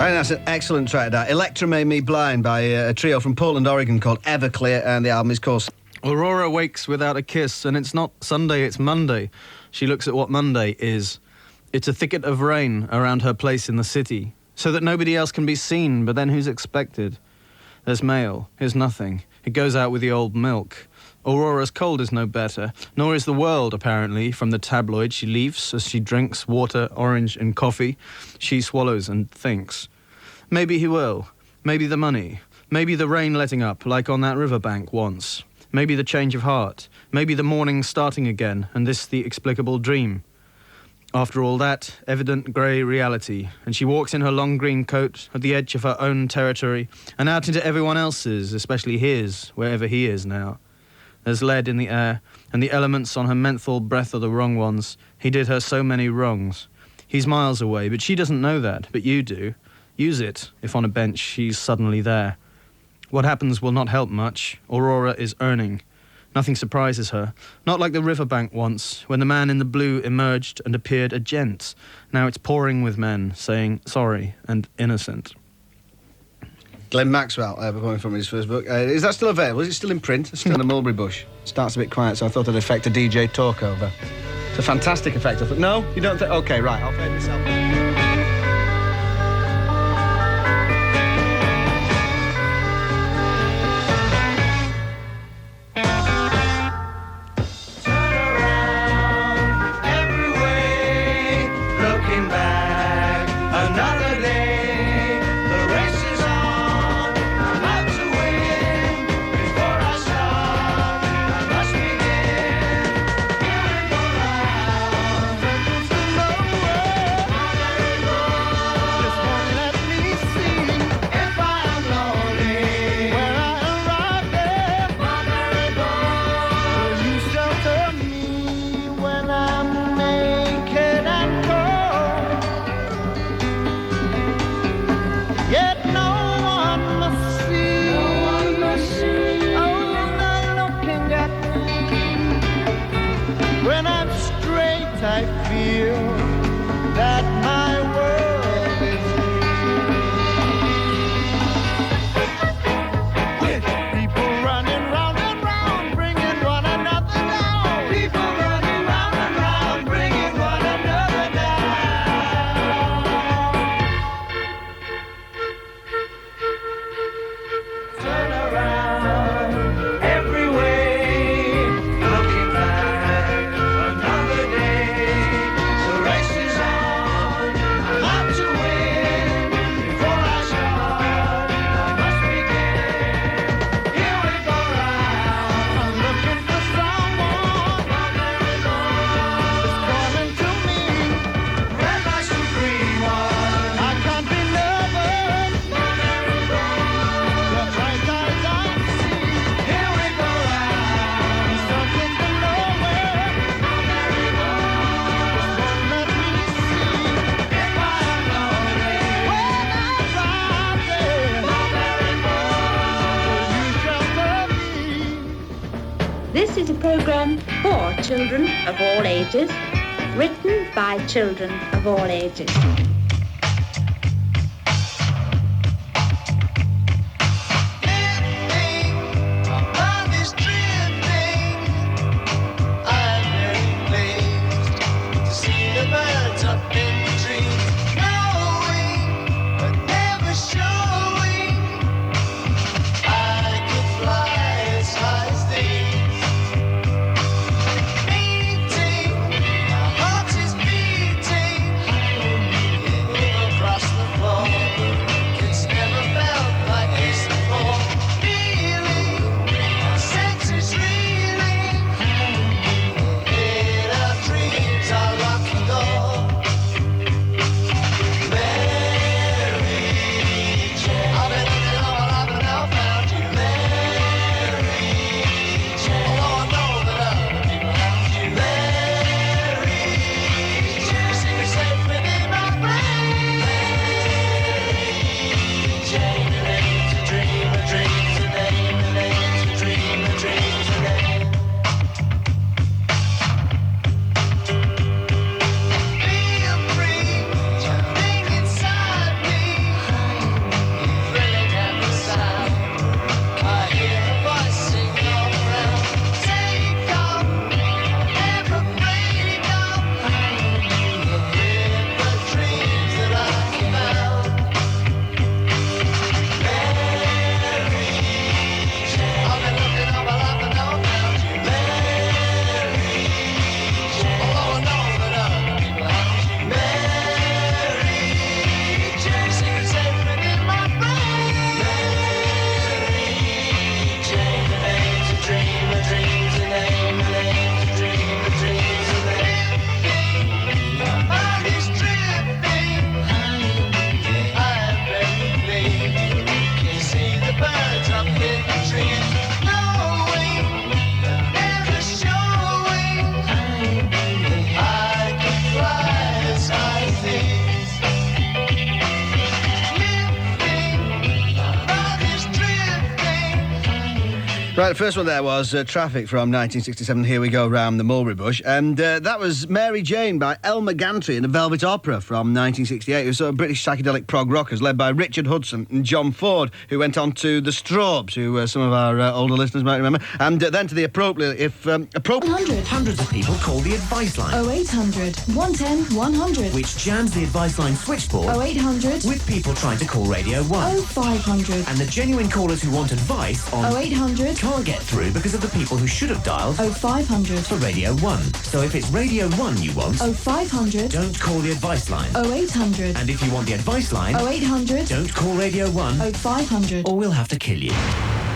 T: I think that's an excellent track, that. Electra Made Me Blind by a trio from Portland, Oregon called Everclear, and the album is called...
R: Aurora wakes without a kiss, and it's not Sunday, it's Monday. She looks at what Monday is. It's a thicket of rain around her place in the city, so that nobody else can be seen, but then who's expected? There's mail, here's nothing. It goes out with the old milk. Aurora's cold is no better, nor is the world, apparently, from the tabloid she leaves as she drinks water, orange and coffee. She swallows and thinks. Maybe he will. Maybe the money. Maybe the rain letting up, like on that riverbank once. Maybe the change of heart. Maybe the morning starting again, and this the explicable dream. After all that, evident grey reality, and she walks in her long green coat at the edge of her own territory and out into everyone else's, especially his, wherever he is now. There's lead in the air, and the elements on her menthol breath are the wrong ones. He did her so many wrongs. He's miles away, but she doesn't know that, but you do. Use it, if on a bench she's suddenly there. What happens will not help much. Aurora is earning. Nothing surprises her. Not like the riverbank once, when the man in the blue emerged and appeared a gent. Now it's pouring with men, saying sorry and innocent.
T: Glenn Maxwell, performing from his first book. Is that still available? Is it still in print? It's still in the mulberry bush. Starts a bit quiet, so I thought I'd affect a DJ talkover. It's a fantastic effect. I thought, no, you don't think? Okay, right, I'll fade this out.
A: This is a program for children of all ages, written by children of all ages.
P: Meeting, my heart is beating.
T: Right, the first one there was Traffic from 1967, Here We Go Round the Mulberry Bush, and that was Mary Jane by Elmer Gantry and the Velvet Opera from 1968. It was sort of British psychedelic prog rockers led by Richard Hudson and John Ford, who went on to the Strobes, who some of our older listeners might remember, and then to the appropriate...
D: 100. Hundreds of people call the advice line.
J: 0800 110 100.
D: Which jams the advice line switchboard
J: 0800
D: with people trying to call Radio 1.
J: 0500.
D: And the genuine callers who want advice on
J: 0800
D: can't get through because of the people who should have dialed
J: 0500
D: for Radio 1. So if it's Radio 1 you want,
J: 0500
D: don't call the advice line.
J: 0800.
D: And if you want the advice line,
J: 0800
D: don't call Radio 1
J: 0500.
D: or we'll have to kill you.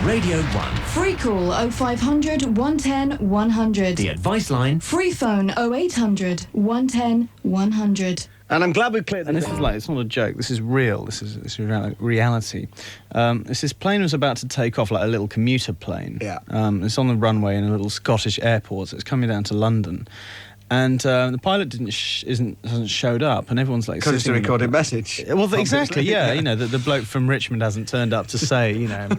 D: Radio 1.
J: Free call 0500 110 100.
D: The advice line.
J: Free phone 0800 110 100.
T: And I'm glad we cleared
R: And this is like, it's not a joke, this is real, this is reality. This plane was about to take off, like a little commuter plane.
T: Yeah.
R: It's on the runway in a little Scottish airport, so it's coming down to London. And the pilot hasn't showed up, and everyone's like...
T: Because it's a recorded message.
R: Well, exactly, yeah. You know, the bloke from Richmond hasn't turned up to say, you know,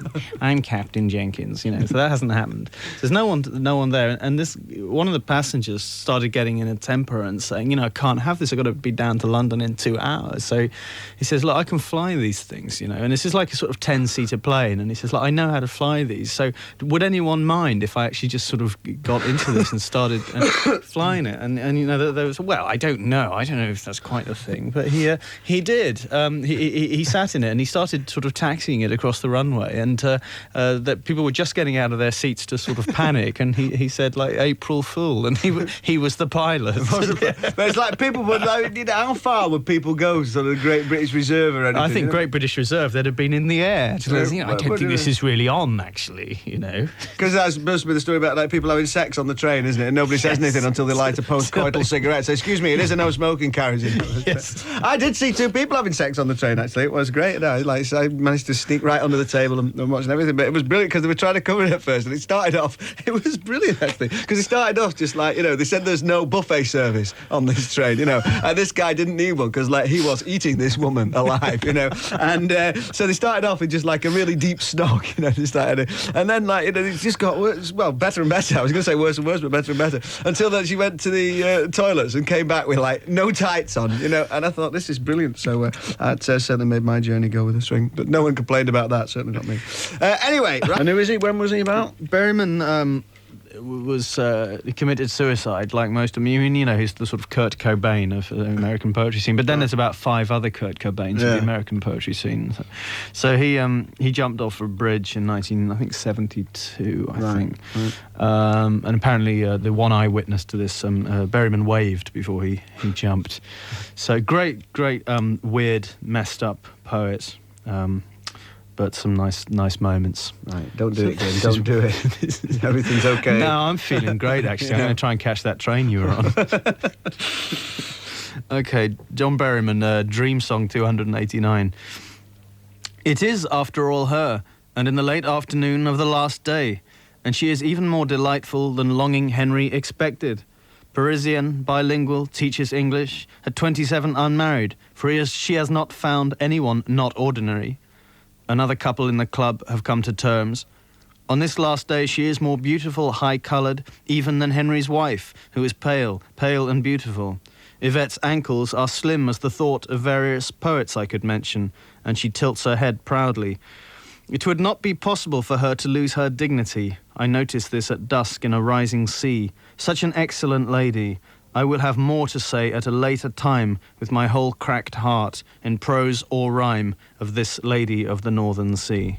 R: I'm Captain Jenkins, you know, so that hasn't happened. There's no one there. And one of the passengers started getting in a temper and saying, you know, I can't have this, I've got to be down to London in 2 hours. So he says, look, I can fly these things, you know, and this is like a sort of 10-seater plane, and he says, look, I know how to fly these, so would anyone mind if I actually just sort of got into this and started flying it? And you know, there was, well, I don't know if that's quite a thing, but he did. He sat in it and he started sort of taxiing it across the runway, and that people were just getting out of their seats to sort of panic, and he said, like, April Fool, and he was the pilot.
T: But it's like people would, like, you know, how far would people go to sort of the Great British Reserve or anything?
R: I think
T: you know?
R: Great British Reserve, they'd have been in the air. You know, I don't think this is really on, actually, you know.
T: Because that's supposed to be the story about, like, people having sex on the train, isn't it? And nobody says anything until they light a post-coital cigarette. So, excuse me, it is a no-smoking carriage.
R: Yes.
T: I did see 2 people having sex on the train, actually. It was great. So I managed to sneak right under the table and watch and everything. But it was brilliant because they were trying to cover it at first. And it started off... It was brilliant, actually. Because it started off just like, you know, they said there's no buffet service on this train, you know. And this guy didn't need one because, like, he was eating this woman alive, you know. And so they started off with just, like, a really deep snog, you know. They started, and then, like, you know, it just got worse, well, better and better. I was going to say worse and worse, but better and better. Until then she went to the toilets and came back with, like, no tights on, you know. And I thought, this is brilliant. So that certainly made my journey go with a string. But no one complained about that, certainly not me. Anyway, right. And who is he? When was he about?
R: Berryman he committed suicide, like most of them. I mean, you know, he's the sort of Kurt Cobain of the American poetry scene. But then there's about 5 other Kurt Cobains of the American poetry scene. So he jumped off a bridge in 1972, I think. Right. And apparently the one eyewitness to this, Berryman waved before he jumped. So great, weird, messed up poet. But some nice moments.
T: Right, don't do it again. Don't do it. Everything's okay.
R: No, I'm feeling great, actually. I'm going to try and catch that train you were on. Okay, John Berryman, Dream Song 289. It is, after all, her, and in the late afternoon of the last day, and she is even more delightful than longing Henry expected. Parisian, bilingual, teaches English, at 27 unmarried, for she has not found anyone not ordinary. Another couple in the club have come to terms. On this last day, she is more beautiful, high-coloured, even than Henry's wife, who is pale and beautiful. Yvette's ankles are slim as the thought of various poets I could mention, and she tilts her head proudly. It would not be possible for her to lose her dignity. I noticed this at dusk in a rising sea. Such an excellent lady. I will have more to say at a later time with my whole cracked heart, in prose or rhyme, of this lady of the Northern Sea.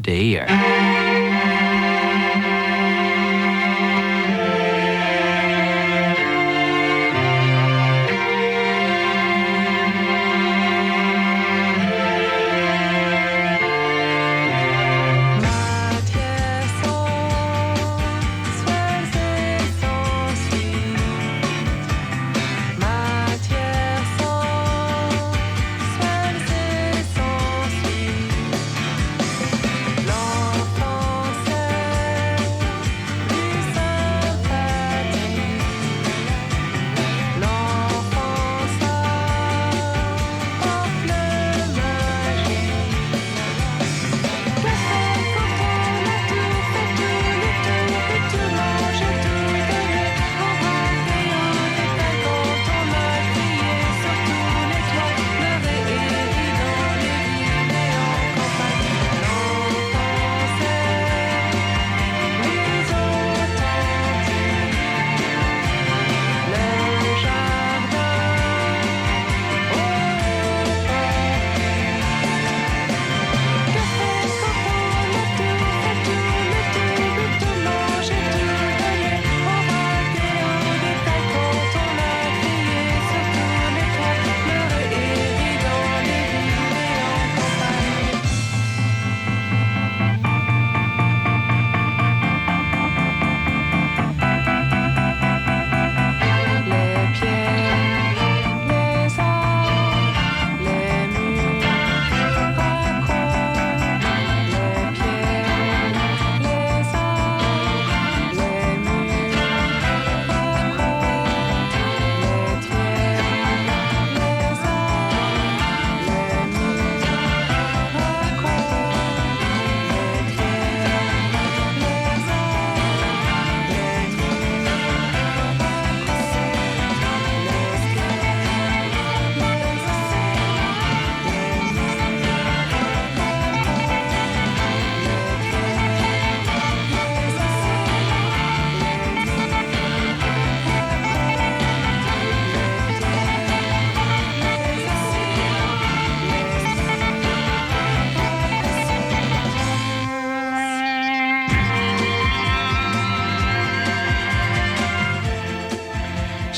E: dear.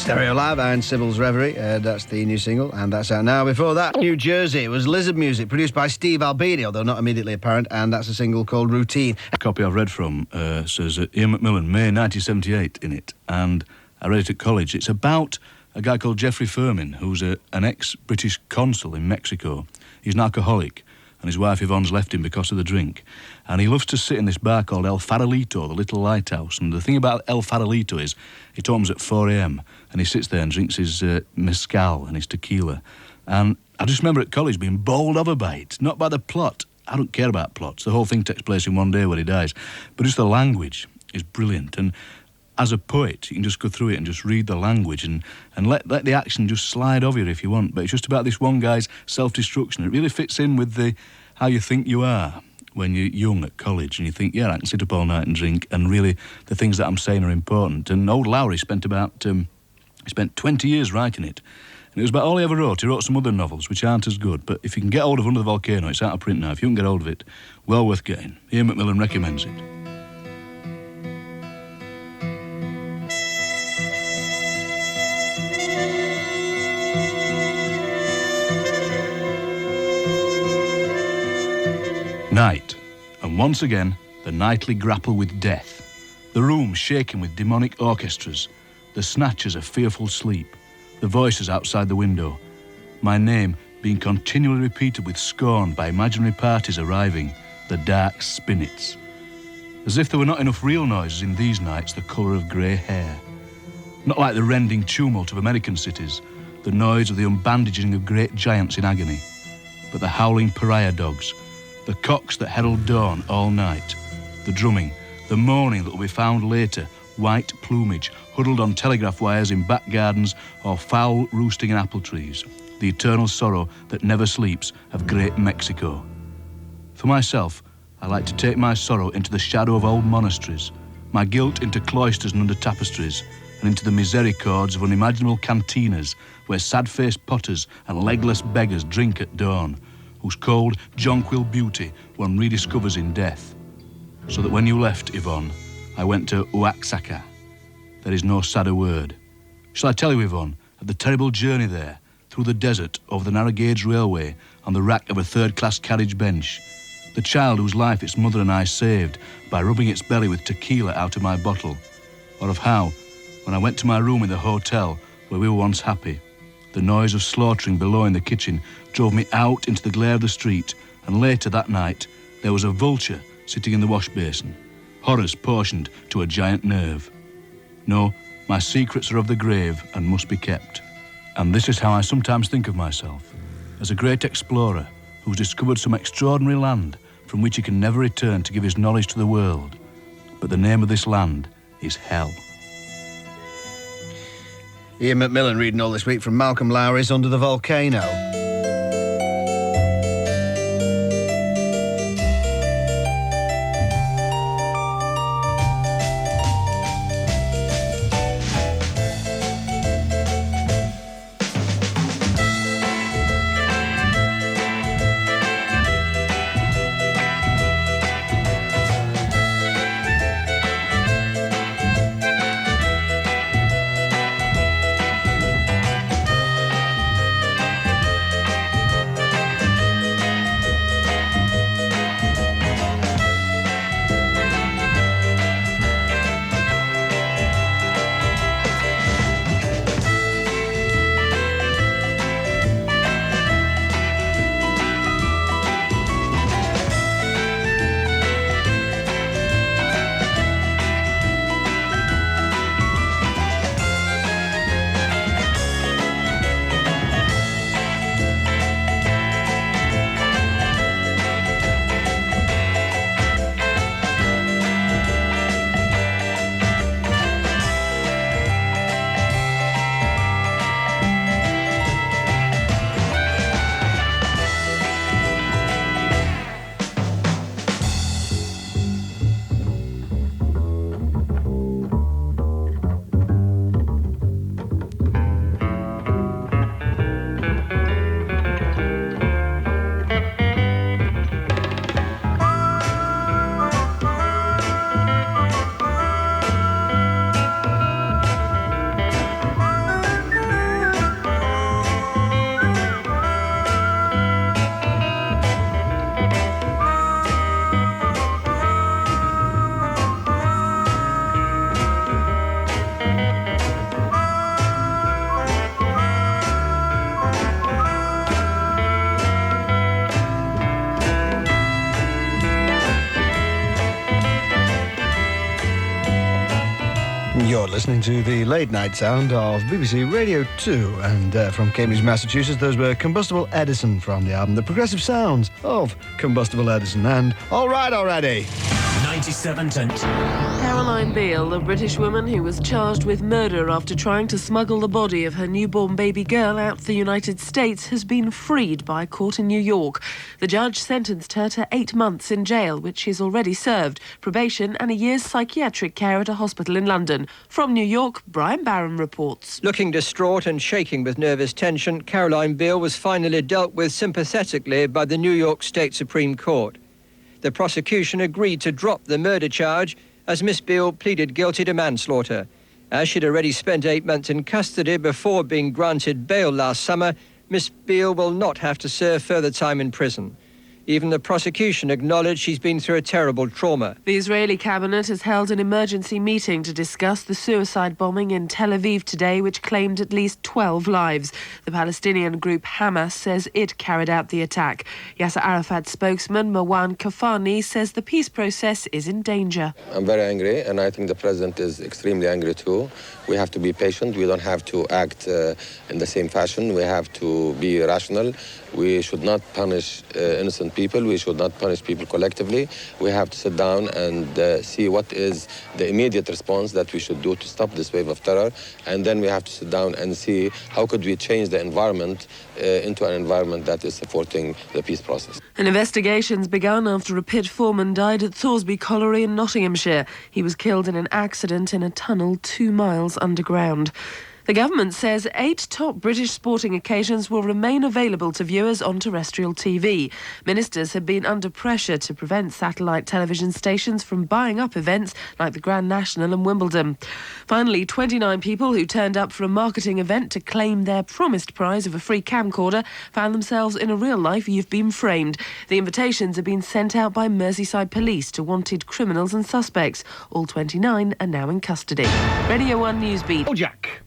T: Stereo Live and Sybil's Reverie, that's the new single, and that's out now. Before that, New Jersey, it was Lizard Music, produced by Steve Albini, although not immediately apparent, and that's a single called Routine.
F: A copy I've read from says Ian McMillan, May 1978 in it, and I read it at college. It's about a guy called Jeffrey Firmin, who's an ex-British consul in Mexico. He's an alcoholic, and his wife Yvonne's left him because of the drink. And he loves to sit in this bar called El Farolito, the Little Lighthouse. And the thing about El Farolito is it opens at 4 a.m, and he sits there and drinks his mezcal and his tequila. And I just remember at college being bowled over by it, not by the plot. I don't care about plots. The whole thing takes place in one day where he dies. But just the language is brilliant. And as a poet, you can just go through it and just read the language and let the action just slide over you if you want. But it's just about this one guy's self-destruction. It really fits in with how you think you are when you're young at college and you think, yeah, I can sit up all night and drink, and really the things that I'm saying are important. And old Lowry spent 20 years writing it. And it was about all he ever wrote. He wrote some other novels which aren't as good, but if you can get hold of Under the Volcano, it's out of print now. If you can get hold of it, well worth getting. Ian McMillan recommends it. Night, and once again, the nightly grapple with death. The room shaken with demonic orchestras, the snatches of fearful sleep, the voices outside the window, my name being continually repeated with scorn by imaginary parties arriving, the dark spinets. As if there were not enough real noises in these nights, the colour of grey hair. Not like the rending tumult of American cities, the noise of the unbandaging of great giants in agony, but the howling pariah dogs, the cocks that herald dawn all night, the drumming, the moaning that will be found later, white plumage huddled on telegraph wires in back gardens or fowl roosting in apple trees, the eternal sorrow that never sleeps of great Mexico. For myself, I like to take my sorrow into the shadow of old monasteries, my guilt into cloisters and under tapestries, and into the misericords of unimaginable cantinas where sad-faced potters and legless beggars drink at dawn, whose cold, jonquil beauty one rediscovers in death. So that when you left, Yvonne, I went to Oaxaca. There is no sadder word. Shall I tell you, Yvonne, of the terrible journey there, through the desert, over the narrow gauge railway, on the rack of a third-class carriage bench? The child whose life its mother and I saved by rubbing its belly with tequila out of my bottle. Or of how, when I went to my room in the hotel where we were once happy, the noise of slaughtering below in the kitchen drove me out into the glare of the street, and later that night there was a vulture sitting in the wash basin, horrors portioned to a giant nerve. No, my secrets are of the grave and must be kept. And this is how I sometimes think of myself, as a great explorer who's discovered some extraordinary land from which he can never return to give his knowledge to the world. But the name of this land is Hell.
T: Ian McMillan reading all this week from Malcolm Lowry's Under the Volcano. You're listening to the late night sound of BBC Radio 2, and from Cambridge, Massachusetts, those were Combustible Edison from the album The Progressive Sounds of Combustible Edison, and All Right Already.
D: 97 cent.
U: Caroline Beale, a British woman who was charged with murder after trying to smuggle the body of her newborn baby girl out the United States, has been freed by a court in New York. The judge sentenced her to 8 months in jail, which she's already served, probation and a year's psychiatric care at a hospital in London. From New York, Brian Barron reports.
E: Looking distraught and shaking with nervous tension, Caroline Beale was finally dealt with sympathetically by the New York State Supreme Court. The prosecution agreed to drop the murder charge as Miss Beale pleaded guilty to manslaughter. As she'd already spent 8 months in custody before being granted bail last summer, Miss Beale will not have to serve further time in prison. Even the prosecution acknowledged she's been through a terrible trauma.
U: The Israeli cabinet has held an emergency meeting to discuss the suicide bombing in Tel Aviv today, which claimed at least 12 lives. The Palestinian group Hamas says it carried out the attack. Yasser Arafat's spokesman, Marwan Kafani, says the peace process is in danger.
G: I'm very angry, and I think the president is extremely angry too. We have to be patient. We don't have to act in the same fashion. We have to be rational. We should not punish innocent people. We should not punish people collectively. We have to sit down and see what is the immediate response that we should do to stop this wave of terror. And then we have to sit down and see how could we change the environment into an environment that is supporting the peace process.
U: An investigation's begun after a pit foreman died at Thoresby Colliery in Nottinghamshire. He was killed in an accident in a tunnel 2 miles underground. The government says 8 top British sporting occasions will remain available to viewers on terrestrial TV. Ministers have been under pressure to prevent satellite television stations from buying up events like the Grand National and Wimbledon. Finally, 29 people who turned up for a marketing event to claim their promised prize of a free camcorder found themselves in a real-life You've Been Framed. The invitations have been sent out by Merseyside Police to wanted criminals and suspects. All 29 are now in custody. Radio 1 Newsbeat.
T: Oh, Jack.